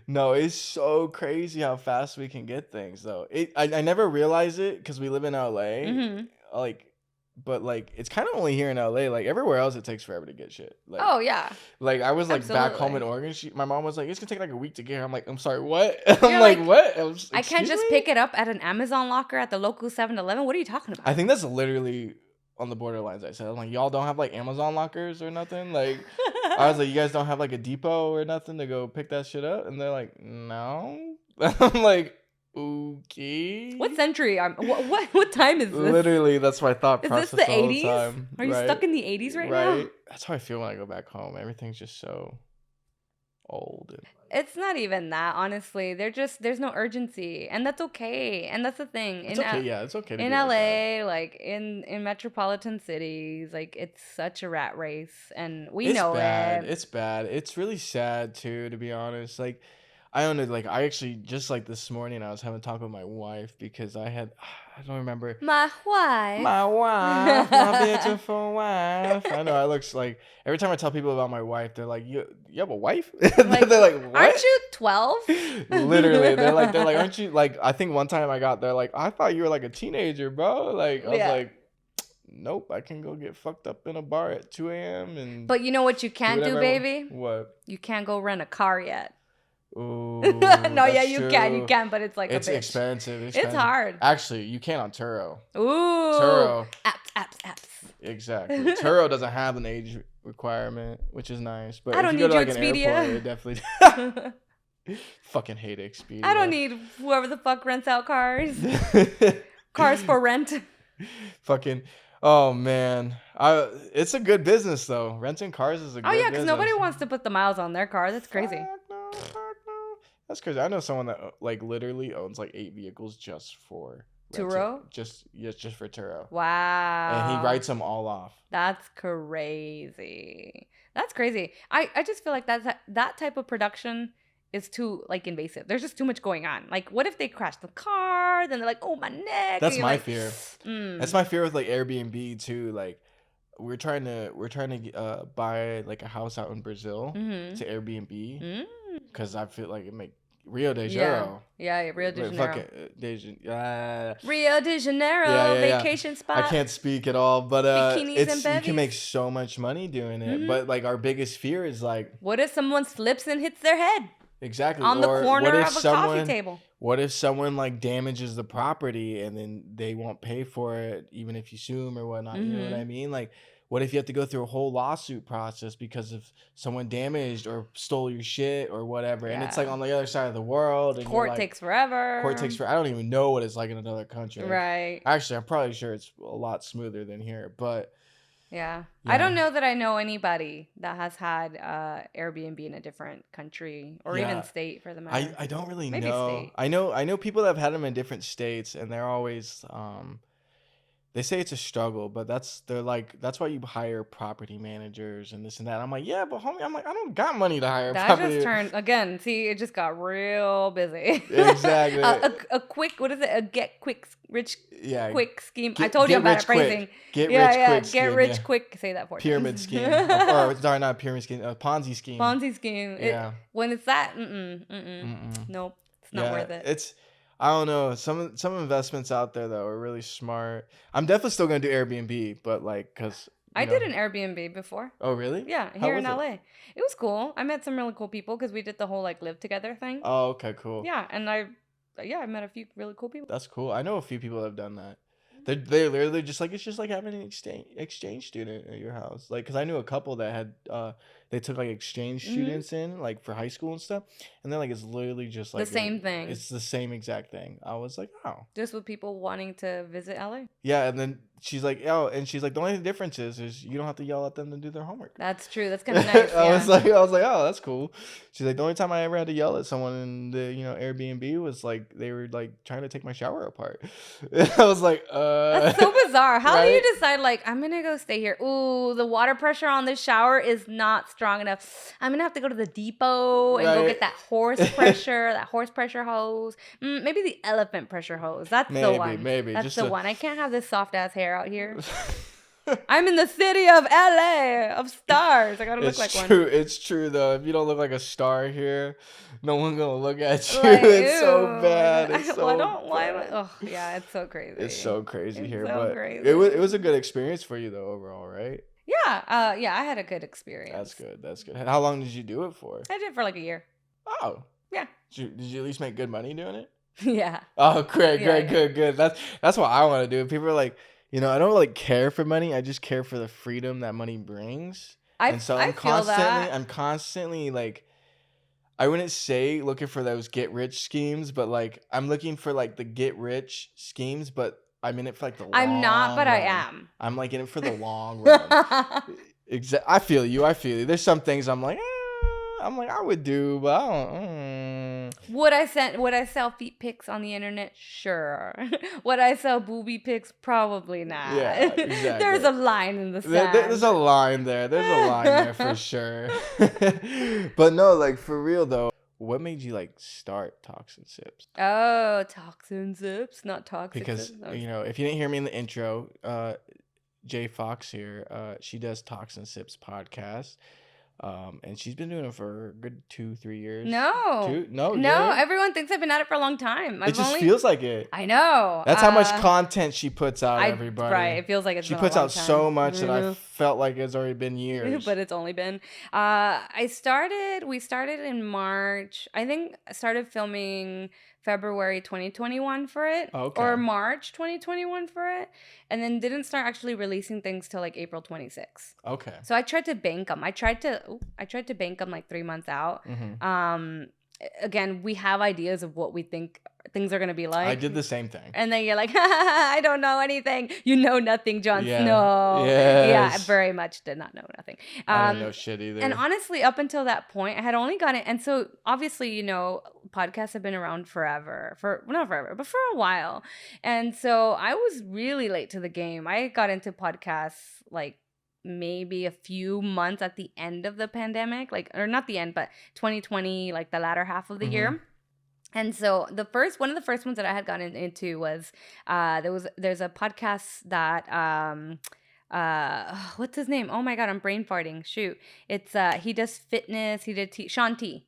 No, it's so crazy how fast we can get things though. I never realized it because we live in LA. But like it's kind of only here in LA. Like everywhere else, it takes forever to get shit. Like, oh yeah. Like I was like back home in Oregon. My mom was like, "It's gonna take like a week to get here." I'm like, "I'm sorry, what?" I'm like, "What?" I can't just pick it up at an Amazon locker at the local 7-Eleven. What are you talking about? I think that's literally on the borderlines. I said, "I'm like, y'all don't have like Amazon lockers or nothing." Like, I was like, "You guys don't have like a depot or nothing to go pick that shit up?" And they're like, "No." I'm like, okay. What century? What time is this? Literally, that's my thought process. Is this the 80s? Time. Are you stuck in the 80s right now? That's how I feel when I go back home. Everything's just so old. It's not even that, honestly. There's no urgency, and that's okay. And that's the thing. It's okay. Yeah, it's okay. In LA, like in metropolitan cities, like it's such a rat race, and we know it. It's bad. It's really sad too, to be honest. Like, I don't know, like, I actually, just, like, this morning, I was having a talk with my wife, because I don't remember. My wife. My beautiful wife. I know, I look, like, every time I tell people about my wife, they're like, you have a wife? Like, they're like, what? Aren't you 12? Literally, they're like, aren't you, like, I think one time they're like, I thought you were, like, a teenager, bro. Like, I was like, nope, I can go get fucked up in a bar at 2 a.m. But you know what you can't do, baby? What? You can't go rent a car yet. Ooh, no, yeah, you can, but it's like it's expensive. It's hard. Actually, you can on Turo. Ooh, Turo. Apps. Exactly. Turo doesn't have an age requirement, which is nice. But I don't if you need go to like Expedia. An airport, it definitely. Fucking hate Expedia. I don't need whoever the fuck rents out cars. Cars for rent. Fucking. Oh man, it's a good business though. Renting cars is a good business. Oh yeah, because nobody wants to put the miles on their car. That's crazy. That's crazy. I know someone that like literally owns like 8 vehicles just for Turo? Just for Turo. Wow. And he writes them all off. That's crazy. That's crazy. I just feel like that type of production is too like invasive. There's just too much going on. Like, what if they crash the car? Then they're like, oh, my neck. That's my like, fear. That's my fear with like Airbnb too. Like, we're trying to buy like a house out in Brazil to Airbnb because I feel like it make Rio de Janeiro. Yeah, Rio de Janeiro. Rio de Janeiro vacation spot. I can't speak at all, but bikinis and bevies. You can make so much money doing it. But like our biggest fear is like, what if someone slips and hits their head? Exactly. On the corner of a coffee table. What if someone like damages the property and then they won't pay for it even if you sue them or whatnot? You know what I mean? Like, what if you have to go through a whole lawsuit process because of someone damaged or stole your shit or whatever? Yeah. And it's like on the other side of the world. And court takes forever. I don't even know what it's like in another country. Right. Actually, I'm probably sure it's a lot smoother than here, but... Yeah. I don't know that I know anybody that has had Airbnb in a different country or even state for the matter. I don't really Maybe know. State. I know people that have had them in different states, and they're always they say it's a struggle, but that's why you hire property managers and this and that. I'm like, yeah, but homie, I don't got money to hire property. That just turned again. See, it just got real busy. Exactly. A quick, what is it? A get quick rich quick scheme. I told you I'm bad at phrasing. Get rich quick. Get rich quick. Say that for me. Pyramid scheme. Or sorry, not pyramid scheme. Ponzi scheme. Ponzi scheme. When it's that, nope, it's not worth it. I don't know. Some investments out there though are really smart. I'm definitely still gonna do Airbnb, but like, cause I did an Airbnb before. Oh really? Yeah, here in LA. It was cool. I met some really cool people because we did the whole like live together thing. Oh, okay, cool. Yeah, and I met a few really cool people. That's cool. I know a few people that have done that. They're literally just like, it's just like having an exchange student at your house. Like, cause I knew a couple that had they took like exchange students in like for high school and stuff, and they're like, it's literally just like the same thing. It's the same exact thing. I was like, oh, just with people wanting to visit LA. Yeah, and then she's like, the only difference is you don't have to yell at them to do their homework. That's true. That's kind of nice. I was like, oh, that's cool. She's like, the only time I ever had to yell at someone in the Airbnb was like they were like trying to take my shower apart. I was like, That's so bizarre. How do you decide like I'm gonna go stay here? Ooh, the water pressure on this shower is not strong enough. I'm gonna have to go to the depot and go get that horse pressure hose. Maybe the elephant pressure hose. That's the one. Maybe that's the one. I can't have this soft ass hair out here. I'm in the city of LA of stars. I gotta look like one. It's true though. If you don't look like a star here, no one's gonna look at you. Like, it's so bad. It's yeah, it's so crazy. It's so crazy here, so but crazy. It was a good experience for you though overall, right? Yeah, I had a good experience. That's good. How long did you do it for? I did it for like a year. Oh. Yeah. Did you at least make good money doing it? Yeah. Oh, great, good. That's what I want to do. People are like, I don't like care for money. I just care for the freedom that money brings. I'm constantly like, I wouldn't say looking for those get rich schemes, but like I'm looking for like the get rich schemes, but I'm in it for like the long run. I'm not, but I am. I'm like in it for the long run. I feel you. There's some things I'm like, I would do, but I don't. Would I sell feet pics on the internet? Sure. Would I sell booby pics? Probably not. Yeah, exactly. There's a line in the sand. There's a line there. There's a line there for sure. But no, like for real though. What made you like start Talks and Sips? Oh, Talks and Sips, not Toxic. Because if you didn't hear me in the intro, JayFoxx here, she does Talks and Sips podcast. And she's been doing it for a good 2-3 years. No. Everyone thinks I've been at it for a long time. It just feels like it. I know. That's how much content she puts out. Everybody, right? It feels like it's. She puts out so much that I felt like it's already been years. But it's only been. We started in March. I think I started filming February 2021 for it. Okay. Or March 2021 for it. And then didn't start actually releasing things till like April 26. Okay. So I tried to bank them. I tried to bank them like 3 months out. Mm-hmm. again, we have ideas of what we think things are going to be like. I did the same thing. And then you're like, I don't know anything. You know nothing, Jon Yeah. Snow. Yes. Yeah, I very much did not know nothing. I didn't know shit either. And honestly, up until that point, I had only gotten, and so obviously, you know, podcasts have been around forever, not forever, but for a while. And so I was really late to the game. I got into podcasts like maybe a few months at the end of the pandemic, like, or not the end, but 2020, like the latter half of the year. And so one of the first ones that I had gotten into was there's a podcast that what's his name? Oh my God, I'm brain farting. Shoot. It's he does fitness, he did Sean T.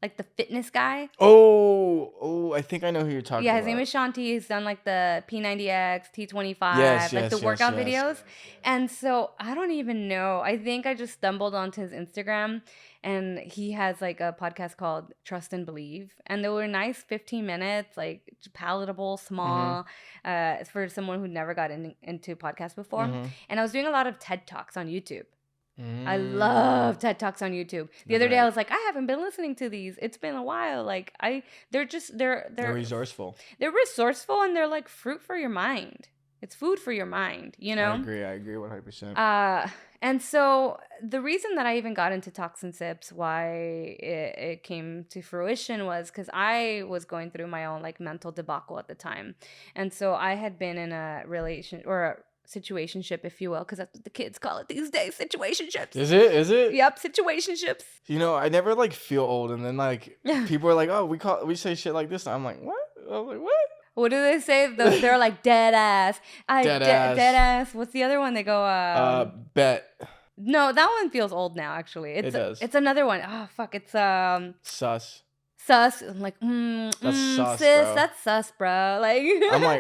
Like the fitness guy. Oh, I think I know who you're talking about. Yeah, his name is Sean T. He's done like the P90X, T25, like the workout videos. And so I don't even know. I think I just stumbled onto his Instagram, and he has like a podcast called Trust and Believe. And they were nice 15 minutes, like palatable, small, for someone who never got into podcasts before. And I was doing a lot of TED Talks on YouTube. I love TED Talks on YouTube. The other day I was like, I haven't been listening to these. It's been a while. Like they're resourceful. They're resourceful, and they're like fruit for your mind. It's food for your mind, you know? I agree 100%. And so the reason that I even got into Talks and Sips, why it came to fruition, was because I was going through my own like mental debacle at the time. And so I had been in a relation or a situationship, if you will, because that's what the kids call it these days. Situationships. Is it? Yep, situationships. You know, I never like feel old, and then like people are like, "Oh, we say shit like this." I'm like, "What?" I'm like, "What?" What do they say? They're like dead ass. Dead ass. What's the other one? They go bet. No, that one feels old now. Actually, it does. It's another one. Oh fuck! It's sus. I'm like, that's sus, sis, bro. That's sus, bro. Like,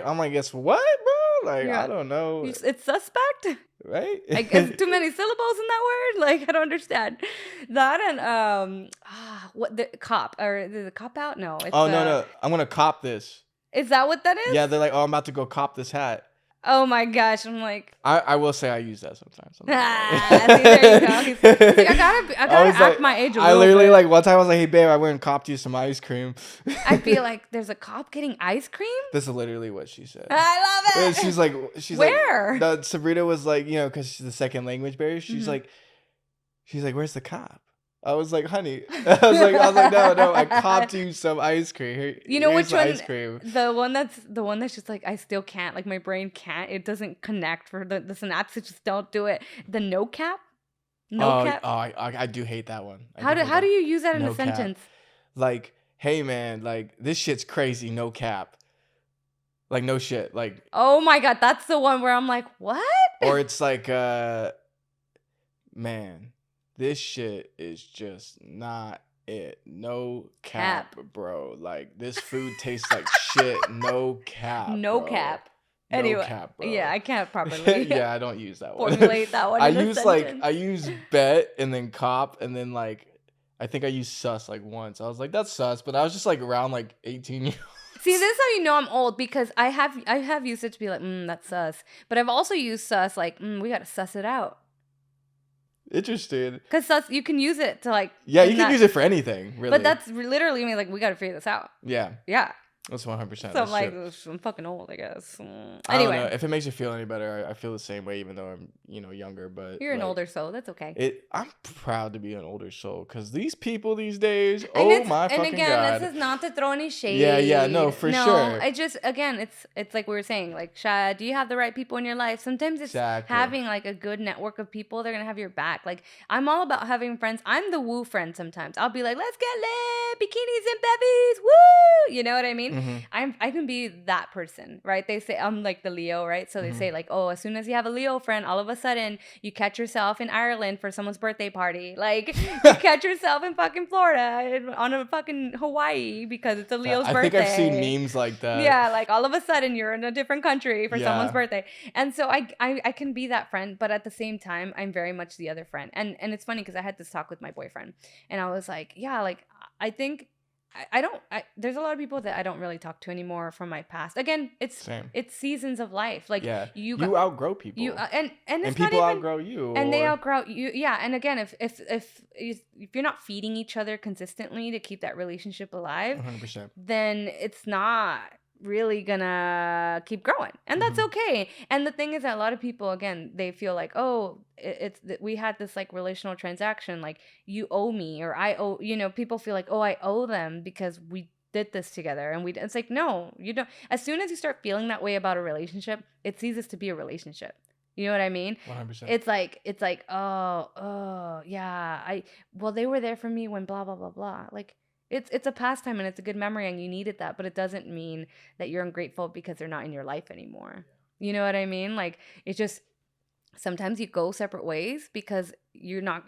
I'm like, guess what, bro? Like, yeah. I don't know. It's suspect, right? Like, is too many syllables in that word? Like, I don't understand that. And what the cop or the cop out? No. It's, no. I'm gonna cop this. Is that what that is? Yeah, they're like, oh, I'm about to go cop this hat. Oh my gosh, I'm like, I will say I use that sometimes. See, there you go. I gotta act like, my age a little I literally bit. Like one time I was like, hey babe, I went and copped you some ice cream. I feel like there's a cop getting ice cream. That's literally what she said. I love it. She's like, where? Like, Sabrina was like, you know, because she's the second language barrier. She's like, where's the cop? I was like, honey. I was like, no. I copped you some ice cream. You know which one? Ice cream. The one that's just like I still can't. Like my brain can't. It doesn't connect for the synapses. Just don't do it. The no cap. No cap. I do hate that one. How do you use that in a sentence? Like, hey man, like this shit's crazy. No cap. Like no shit. Like. Oh my God, that's the one where I'm like, what? Or it's like, man. This shit is just not it. No cap, bro. Like, this food tastes like shit. No cap. No bro. cap. No anyway, cap, bro. Yeah, I can't properly. Yeah, I don't use that one. Formulate that one. I use bet and then cop and then like I think I used sus like once. I was like, that's sus, but I was just like around like 18 years old. See, this is how you know I'm old, because I have used it to be like, that's sus. But I've also used sus like, we gotta suss it out. Interesting. Because you can use it to like. Yeah, you can use it for anything, really. But that's literally me, like, we got to figure this out. Yeah. Yeah. That's 100%. So I'm like, I'm fucking old, I guess. Anyway. I don't know. If it makes you feel any better, I feel the same way, even though I'm, younger. But you're an older soul. That's okay. I'm proud to be an older soul, because these people these days, my fucking God. And again, this is not to throw any shade. Yeah, no, for sure. I just, again, it's like we were saying, like, Shad, do you have the right people in your life? Sometimes it's having like a good network of people. They're gonna have your back. Like, I'm all about having friends. I'm the woo friend sometimes. I'll be like, let's get lit, bikinis and bevies, woo. You know what I mean? I can be that person, right? They say I'm like the Leo, right? So they say like, oh, as soon as you have a Leo friend, all of a sudden you catch yourself in Ireland for someone's birthday party. Like, you catch yourself in fucking Florida on a fucking Hawaii because it's a Leo's birthday. I think I've seen memes like that. Yeah, like all of a sudden you're in a different country for someone's birthday. And so I can be that friend, but at the same time, I'm very much the other friend. And it's funny because I had this talk with my boyfriend and I was like, yeah, like I think there's a lot of people that I don't really talk to anymore from my past. Again, Same. it's seasons of life. Like Yeah. you You got outgrow you people. and And it's not people even, outgrow you, and they or outgrow you. Yeah. And again, if you're not feeding each other consistently to keep that relationship alive, 100%. then it's not really gonna keep growing, and that's Mhm. okay. And the thing is that a lot of people, again, they feel like, oh, it's that we had this like relational transaction, like you owe me or I owe, people feel like, oh, I owe them because we did this together, and it's like, no, you don't. As soon as you start feeling that way about a relationship, it ceases to be a relationship. You know what I mean? 100%. It's like, oh yeah, well, they were there for me when blah blah blah blah. Like it's a pastime and it's a good memory and you needed that, but it doesn't mean that you're ungrateful because they're not in your life anymore. You know what I mean? Like it's just sometimes you go separate ways because you're not,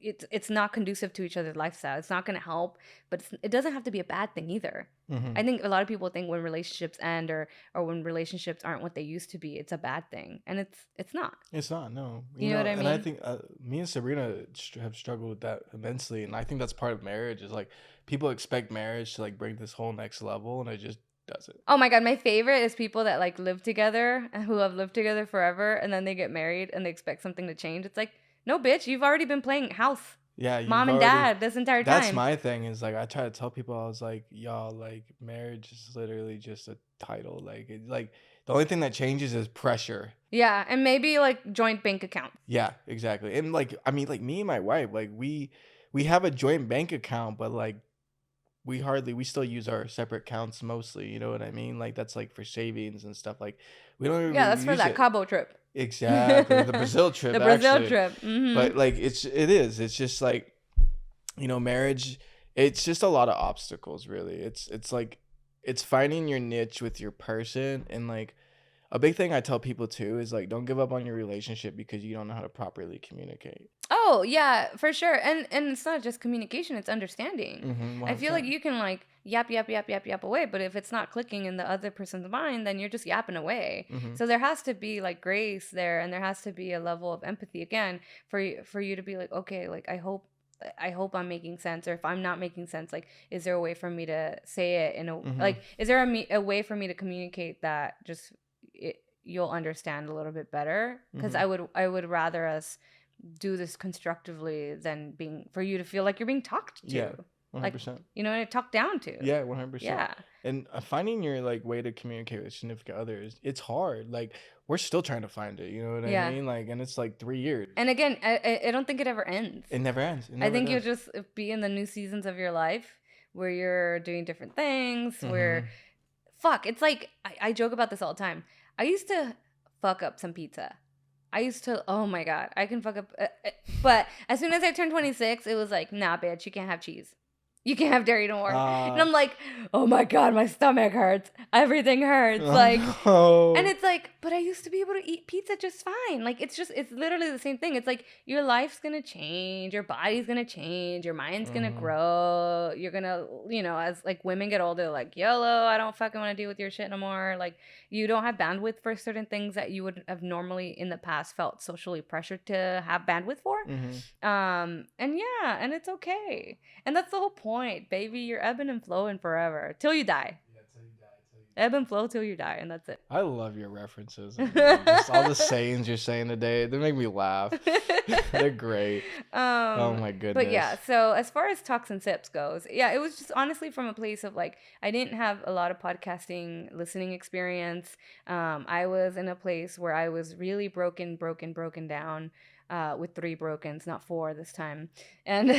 it's not conducive to each other's lifestyle. It's not going to help, but it doesn't have to be a bad thing either. Mhm. I think a lot of people think when relationships end, or when relationships aren't what they used to be, it's a bad thing, and it's not. It's not, no. You know what I And I mean? think me and Sabrina have struggled with that immensely, and I think that's part of marriage. Is like people expect marriage to like bring this whole next level, and it just doesn't. Oh my god, my favorite is people that like live together and who have lived together forever, and then they get married and they expect something to change. It's like, no, bitch, you've already been playing house, Yeah, you've mom and already. dad this entire That's time. my thing. Is like I try to tell people, I was like, y'all, like marriage is literally just a title. Like the only thing that changes is pressure. Yeah, and maybe like joint bank accounts. Yeah, exactly. And like I mean, like me and my wife, like we have a joint bank account, but like we still use our separate accounts mostly. You know what I mean? Like that's like for savings and stuff. Like we don't Yeah, really that's for use that it. Cabo trip. Exactly, the Brazil The trip Brazil actually. trip. But like it's just like, marriage, it's just a lot of obstacles really. It's like it's finding your niche with your person, and like a big thing I tell people too is like don't give up on your relationship because you don't know how to properly communicate. Oh, yeah, for sure. And it's not just communication, it's understanding. I feel like 100%. you can like yap yap yap yap yap away, but if it's not clicking in the other person's mind, then you're just yapping away. Hmm. So there has to be like grace there, and there has to be a level of empathy again for you to be like, okay, like I hope I'm making sense, or if I'm not making sense, like is there a way for me to say it in a, Hmm. like is there a way for me to communicate that just you'll understand a little bit better, because Hmm. I would rather us do this constructively than being for you to feel like you're being talked Yeah, to, like, 100%. talked down to. Yeah, 100%. Yeah. And finding your like way to communicate with significant others, it's hard. Like we're still trying to find it. You know what I Yeah. mean? Like, and it's like 3 years. And again, I don't think it ever ends. It never ends. It I never think you'll does. just be in the new seasons of your life where you're doing different things, where Hmm. fuck, it's like I joke about this all the time. I used to fuck up some pizza. I used to, oh my god, I can fuck up, but as soon as I turned 26, it was like, nah, bitch, you can't have cheese. You can't have dairy no more. And Uh, I'm like, oh my god, my stomach hurts. Everything hurts. Like, oh and no. it's like, but I used to be able to eat pizza just fine. Like, it's literally the same thing. It's like your life's gonna change, your body's gonna change, your mind's gonna Hmm. grow. You're gonna, as like women get older, like, YOLO, I don't fucking wanna deal with your shit no more. Like, you don't have bandwidth for certain things that you would have normally in the past felt socially pressured to have bandwidth for. Hmm. And yeah, and it's okay. And that's the whole point, baby. You're ebbing and flowing forever till you die. Yeah, till you die, till you Ebb and flow till you die, and that's it. I love your references and like, just all the sayings you're saying today. They make me laugh. They're great. Oh um, my but yeah, goodness. so as far as talks and sips goes, yeah, it was just honestly from a place of like I didn't have a lot of podcasting listening experience. I was in a place where I was really broken down. With 3 brokens, not 4 this time, and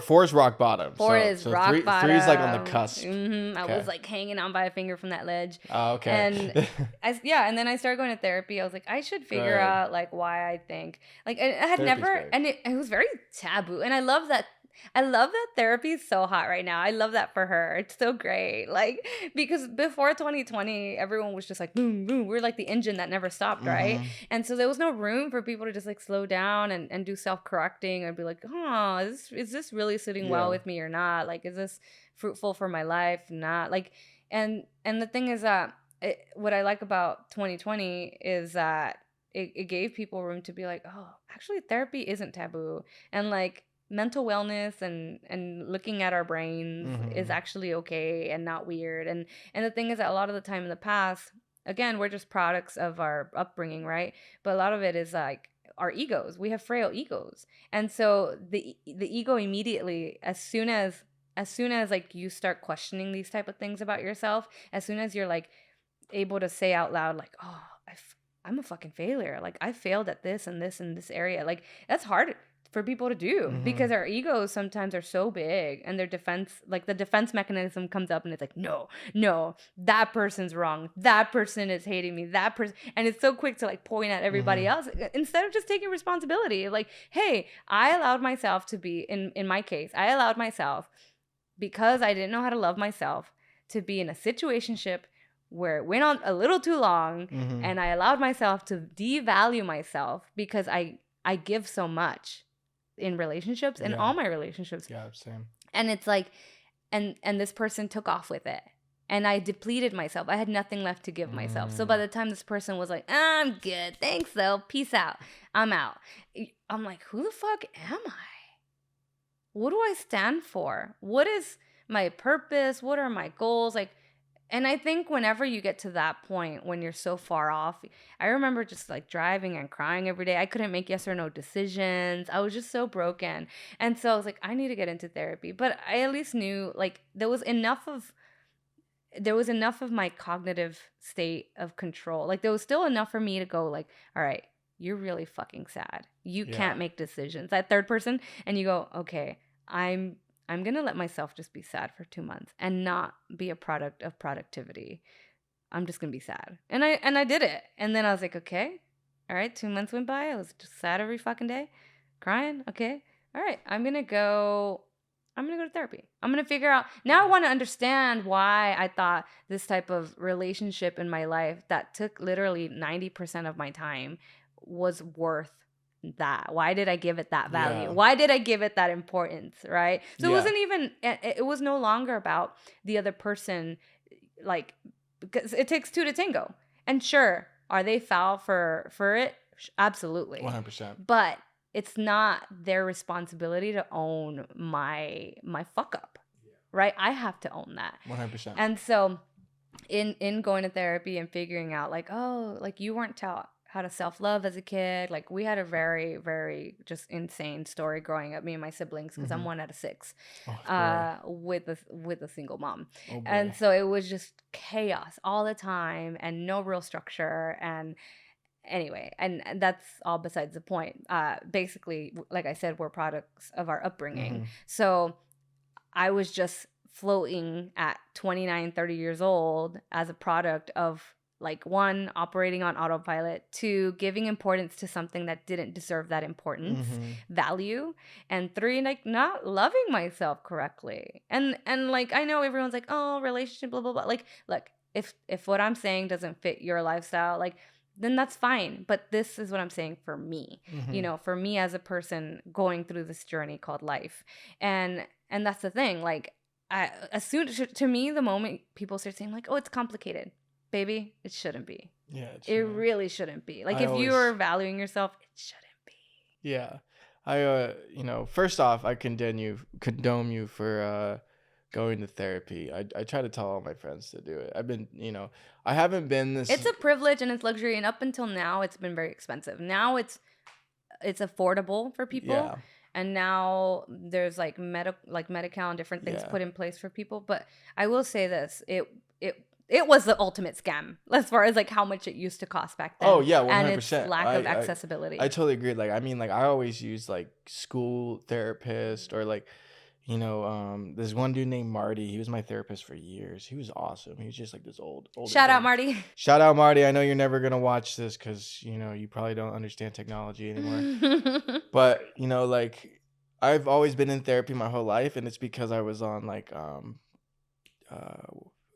Four's rock bottom. 4 So is so rock three is like on the bottom. cusp. I was Okay. like hanging on by a finger from that ledge. Oh, okay. And and then I started going to therapy. I was like, I should figure Good. out like why I think like I had Therapy's never, great. and it was very taboo. And I love that. I love that therapy is so hot right now. I love that for her. It's so great. Like, because before 2020, everyone was just like, boom, boom. We're like the engine that never stopped, right? Hmm. And so there was no room for people to just like slow down and do self-correcting and be like, oh, is this really sitting well Yeah. with me or not? Like, is this fruitful for my life? Not like, and the thing is that what I like about 2020 is that it gave people room to be like, oh, actually therapy isn't taboo. And like, mental wellness and looking at our brains is actually okay and not weird. And the thing is that a lot of the time in the past, again, we're just products of our upbringing, right? But a lot of it is like our egos. We have frail egos. And so the ego immediately, as soon as like you start questioning these type of things about yourself, as soon as you're like able to say out loud like, oh, I'm a fucking failure, like I failed at this and this and this area, like that's hard for people to do because our egos sometimes are so big, and their defense, like the defense mechanism comes up and it's like, no, that person's wrong, that person is hating me, that person, and it's so quick to like point at everybody else instead of just taking responsibility. Like, hey, I allowed myself to be, in my case, I allowed myself, because I didn't know how to love myself, to be in a situationship where it went on a little too long, and I allowed myself to devalue myself because I give so much in relationships, in all my relationships. Yeah, same. And it's like, and this person took off with it, and I depleted myself. I had nothing left to give myself. So by the time this person was like, I'm good, thanks though, peace out, I'm out, I'm like, who the fuck am I? What do I stand for? What is my purpose? What are my goals? Like, and I think whenever you get to that point, when you're so far off, I remember just like driving and crying every day. I couldn't make yes or no decisions. I was just so broken. And so I was like, I need to get into therapy. But I at least knew like there was enough of my cognitive state of control. Like there was still enough for me to go like, all right, you're really fucking sad. You can't make decisions. That third person, and you go, okay, I'm going to let myself just be sad for 2 months and not be a product of productivity. I'm just going to be sad. And I did it. And then I was like, okay, all right, 2 months went by. I was just sad every fucking day, crying. Okay, all right, I'm going to go to therapy. I'm going to figure out. Now I want to understand why I thought this type of relationship in my life that took literally 90% of my time was worth that. Why did I give it that value? Why did I give it that importance, right? So it wasn't even, it was no longer about the other person, like, because it takes two to tango. And sure, are they foul for it? Absolutely. 100%. But it's not their responsibility to own my fuck up, right? I have to own that. 100%. And so in going to therapy and figuring out like, oh, like you weren't taught how to self-love as a kid. Like we had a very, very just insane story growing up, me and my siblings, because I'm one out of 6 with a single mom. And so it was just chaos all the time and no real structure. And anyway, and that's all besides the point. Basically, like I said, we're products of our upbringing. So I was just floating at 29, 30 years old as a product of like 1, operating on autopilot, 2, giving importance to something that didn't deserve that importance, value, and 3, like not loving myself correctly. And like I know everyone's like, oh, relationship, blah blah blah. Like, look, if what I'm saying doesn't fit your lifestyle, like then that's fine. But this is what I'm saying for me, you know, for me as a person going through this journey called life. And that's the thing. Like, to me, the moment people start saying like, oh, it's complicated, baby, it shouldn't be. Yeah, it really shouldn't be. Like, if you are valuing yourself, it shouldn't be. Yeah, I you know, first off, I condone you for going to therapy. I try to tell all my friends to do it. I've been, you know, I haven't been this. It's a privilege and it's luxury, and up until now, it's been very expensive. Now it's affordable for people. Yeah. And now there's like Medi-Cal and different things put in place for people. But I will say this, it was the ultimate scam as far as like how much it used to cost back then. Oh yeah, 100%. And its lack of accessibility. I totally agree. Like, I mean, like I always use like school therapist, or like, you know, there's one dude named Marty. He was my therapist for years. He was awesome. He was just like this old. Shout out Marty. Shout out Marty. I know you're never gonna watch this because you know you probably don't understand technology anymore. But you know, like I've always been in therapy my whole life, and it's because I was on like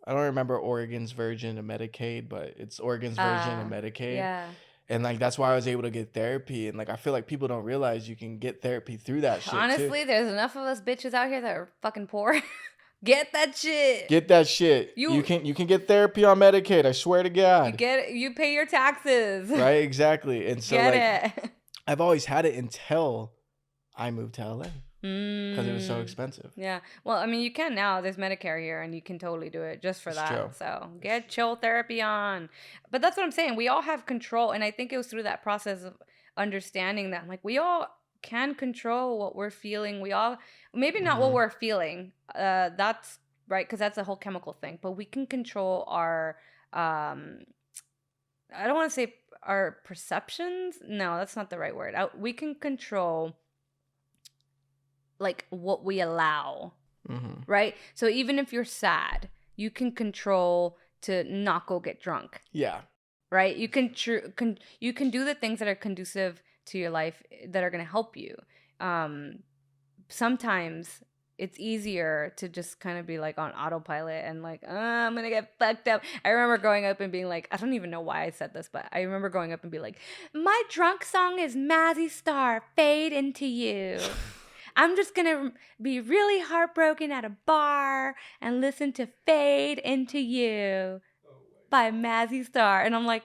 I don't remember Oregon's version of Medicaid, but it's Oregon's version of Medicaid. Yeah. And like that's why I was able to get therapy. And like I feel like people don't realize you can get therapy through that shit. Honestly, there's enough of us bitches out here that are fucking poor. Get that shit. Get that shit. You can get therapy on Medicaid. I swear to God. You pay your taxes. Right, exactly. And so I've always had it until I moved to LA. because it was so expensive. Yeah. Well, I mean, you can now. There's Medicare here, and you can totally do it just for It's that. true. So get chill therapy on. But that's what I'm saying. We all have control, and I think it was through that process of understanding that, like, we all can control what we're feeling. We all, maybe not what we're feeling. That's right, because that's a whole chemical thing. But we can control our. I don't want to say our perceptions. No, that's not the right word. We can control like what we allow, right? So even if you're sad, you can control to not go get drunk. Yeah. Right? You can you can do the things that are conducive to your life that are going to help you. Sometimes it's easier to just kind of be like on autopilot and like, I'm gonna get fucked up. I remember growing up and being like, I don't even know why I said this, but I remember growing up and be like, my drunk song is Mazzy Star, Fade Into You. I'm just gonna be really heartbroken at a bar and listen to Fade Into You by Mazzy Star. And I'm like,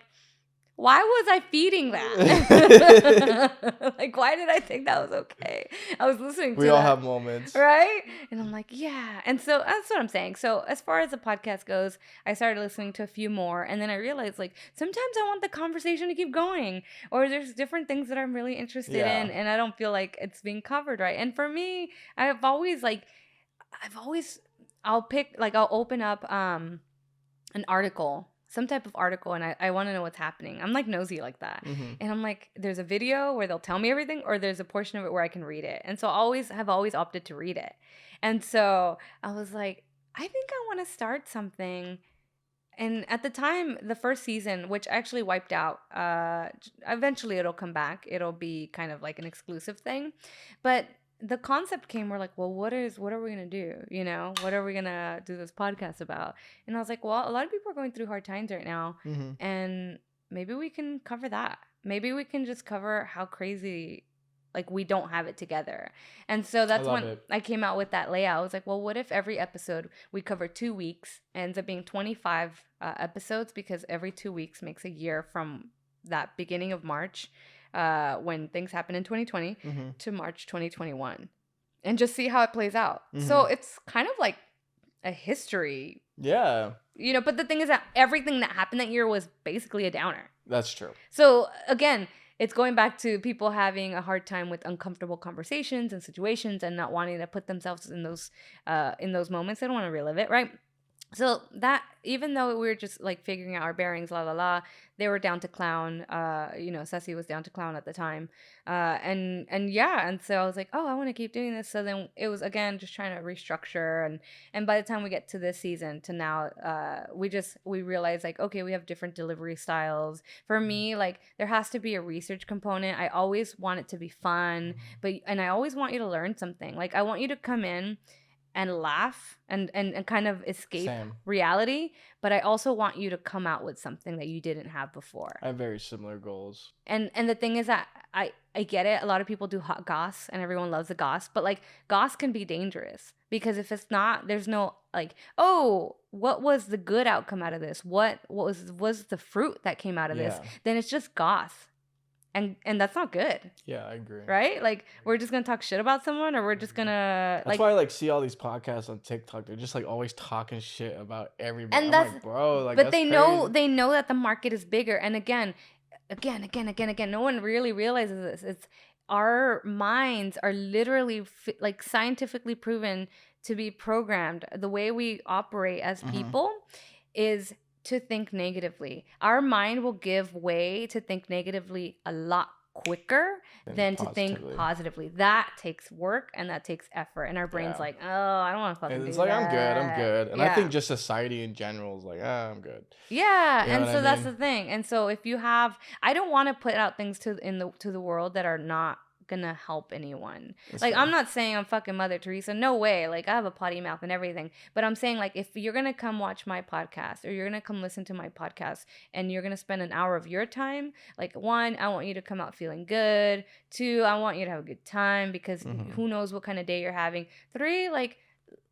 why was I feeding that? Like, why did I think that was okay? I was listening to We that. all have moments. Right? And I'm like, yeah. And so that's what I'm saying. So as far as the podcast goes, I started listening to a few more. And then I realized, like, sometimes I want the conversation to keep going. Or there's different things that I'm really interested in. And I don't feel like it's being covered right. And for me, I'll open up an article, some type of article, and I want to know what's happening. I'm like nosy like that. And I'm like, there's a video where they'll tell me everything, or there's a portion of it where I can read it. And so I have always opted to read it. And so I was like, I think I want to start something. And at the time, the first season, which actually wiped out, eventually it'll come back. It'll be kind of like an exclusive thing. But the concept came, we're like, well, what are we going to do? You know, what are we going to do this podcast about? And I was like, well, a lot of people are going through hard times right now. And maybe we can cover that. Maybe we can just cover how crazy, like, we don't have it together. And so that's when I came out with that layout. I was like, well, what if every episode we cover 2 weeks, ends up being 25 episodes, because every 2 weeks makes a year from that beginning of March, when things happen in 2020 to March 2021, and just see how it plays out. So it's kind of like a history. Yeah. You know, but the thing is that everything that happened that year was basically a downer. That's true. So again, it's going back to people having a hard time with uncomfortable conversations and situations and not wanting to put themselves in those moments. They don't want to relive it, right? So that, even though we were just like figuring out our bearings, they were down to clown. Ceci was down to clown at the time. And so I was like, oh, I want to keep doing this. So then it was, again, just trying to restructure. And by the time we get to this season to now, we realized, like, okay, we have different delivery styles. For me, like, there has to be a research component. I always want it to be fun, and I always want you to learn something. Like, I want you to come in and laugh and kind of escape reality, but I also want you to come out with something that you didn't have before. I have very similar goals. And the thing is that I get it. A lot of people do hot goss, and everyone loves the goss, but like, goss can be dangerous, because if it's not, there's no like, oh, what was the good outcome out of this? What was the fruit that came out of this? Then it's just goss. And that's not good. Yeah, I agree. Right? Like, we're just gonna talk shit about someone, or we're just gonna That's why I like see all these podcasts on TikTok. They're just like always talking shit about everybody. And I'm like, bro, like, but that's they know that the market is bigger. And again, no one really realizes this. It's, our minds are literally like scientifically proven to be programmed. The way we operate as people is to think negatively. Our mind will give way to think negatively a lot quicker than to think positively. That takes work and that takes effort. And our brain's like, oh, I don't want to fucking do that. It's like, I'm good. And I think just society in general is like, I'm good. Yeah. You know, and so that's the thing. And so if you have, I don't want to put out things to the world that are not gonna help anyone. That's like fair. I'm not saying I'm fucking Mother Teresa, no way. Like, I have a potty mouth and everything, but I'm saying, like, if you're gonna come watch my podcast, or you're gonna come listen to my podcast, and you're gonna spend an hour of your time, like, 1, I want you to come out feeling good. 2, I want you to have a good time, because who knows what kind of day you're having. 3, like,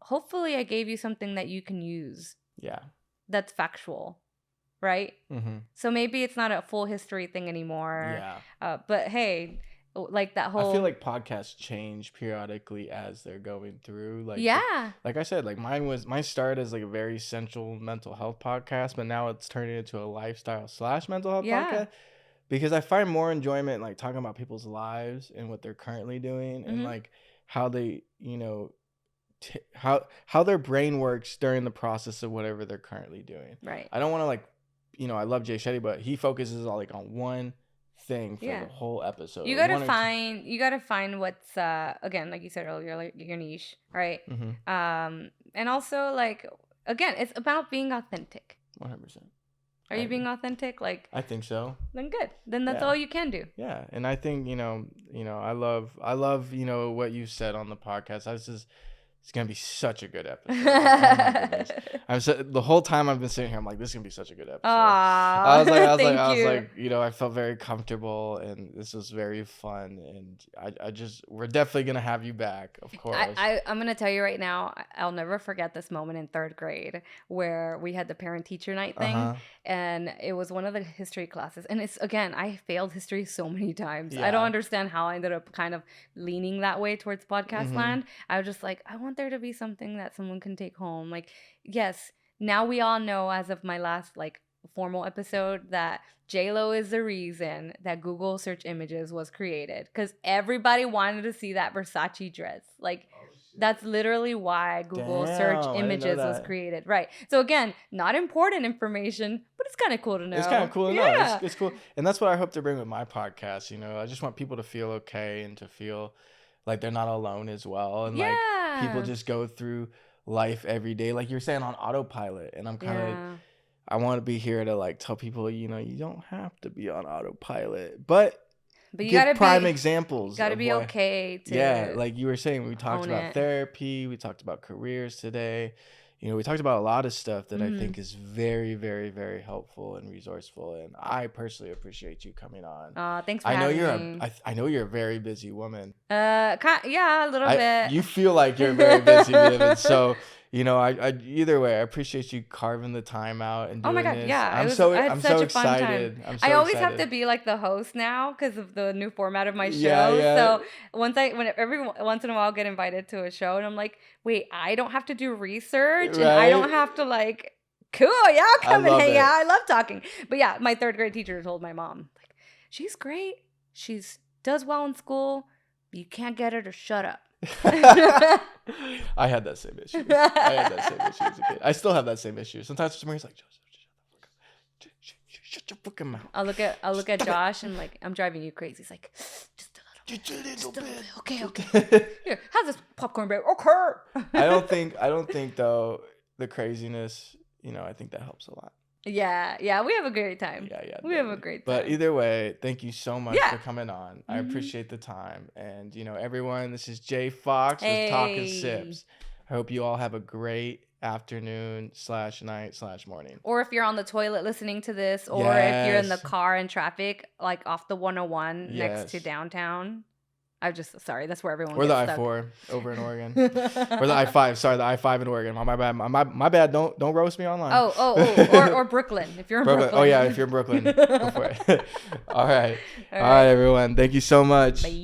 hopefully I gave you something that you can use. Yeah. That's factual. Right? So maybe it's not a full history thing anymore. Yeah. But hey, like that whole. I feel like podcasts change periodically as they're going through. Like like I said, like mine started as like a very essential mental health podcast, but now it's turning into a lifestyle / mental health podcast. Because I find more enjoyment in, like, talking about people's lives and what they're currently doing and like how they, you know, how their brain works during the process of whatever they're currently doing. Right. I don't want to, like, you know, I love Jay Shetty, but he focuses on, like, on one thing for the whole episode. You gotta find what's again, like you said earlier, like your niche, right? And also, like, again, it's about being authentic. 100%. Are you being authentic? Like, I think so. Then good. Then that's all you can do. Yeah, and I think you know, I love you know what you said on the podcast. It's gonna be such a good episode. Oh my goodness. The whole time I've been sitting here, I'm like, this is gonna be such a good episode. I was like, you know, I felt very comfortable, and this was very fun, and we're definitely gonna have you back, of course. I'm gonna tell you right now, I'll never forget this moment in 3rd grade where we had the parent-teacher night thing, and it was one of the history classes, and it's, again, I failed history so many times. I don't understand how I ended up kind of leaning that way towards podcast land. I was just like, I want there to be something that someone can take home. Like, yes, now we all know, as of my last like formal episode, that J-Lo is the reason that Google search images was created, because everybody wanted to see that Versace dress. Like, that's literally why Google search images was created. Right. So again, not important information, but it's kind of cool to know. It's kind of cool to know. It's cool. And that's what I hope to bring with my podcast. You know, I just want people to feel okay and to feel like they're not alone as well. And like people just go through life every day. Like you're saying, on autopilot. And I'm kind of, I want to be here to like tell people, you know, you don't have to be on autopilot, but you give prime examples. Got to be okay to like you were saying, we talked about therapy, we talked about careers today. You know, we talked about a lot of stuff that I think is very, very, very helpful and resourceful. And I personally appreciate you coming on. Thanks for having me. I know you're a very busy woman. A little bit. You feel like you're a very busy woman. So, you know, I either way, I appreciate you carving the time out and doing this. Oh my God, yeah. I'm so excited. I always have to be like the host now because of the new format of my show. So every once in a while I get invited to a show and I'm like, wait, I don't have to do research and I don't have to like, cool, yeah, I'll come and hang out. I love talking. But yeah, my 3rd grade teacher told my mom, like, she's great. She's does well in school, but you can't get her to shut up. I had that same issue. As a kid. I still have that same issue. Sometimes somebody's like, Joseph, shut your fucking mouth. I'll look at Josh and like, I'm driving you crazy. He's like, just a little bit. Okay. Here, have this popcorn, babe. Okay. I don't think though the craziness, you know, I think that helps a lot. Yeah, we have a great time. We have a great time. But either way, thank you so much for coming on. I appreciate the time. And, you know, everyone, this is JayFoxx with Talking Sips. I hope you all have a great afternoon / night / morning. Or if you're on the toilet listening to this, or if you're in the car in traffic, like off the 101 next to downtown. Sorry, that's where everyone gets stuck. Or the I-4 over in Oregon. Or the I-5. Sorry, the I-5 in Oregon. My bad. My bad. Don't roast me online. Or Brooklyn. If you're in Brooklyn. Oh, yeah, if you're in Brooklyn. Go for it. All right, everyone. Thank you so much. Bye.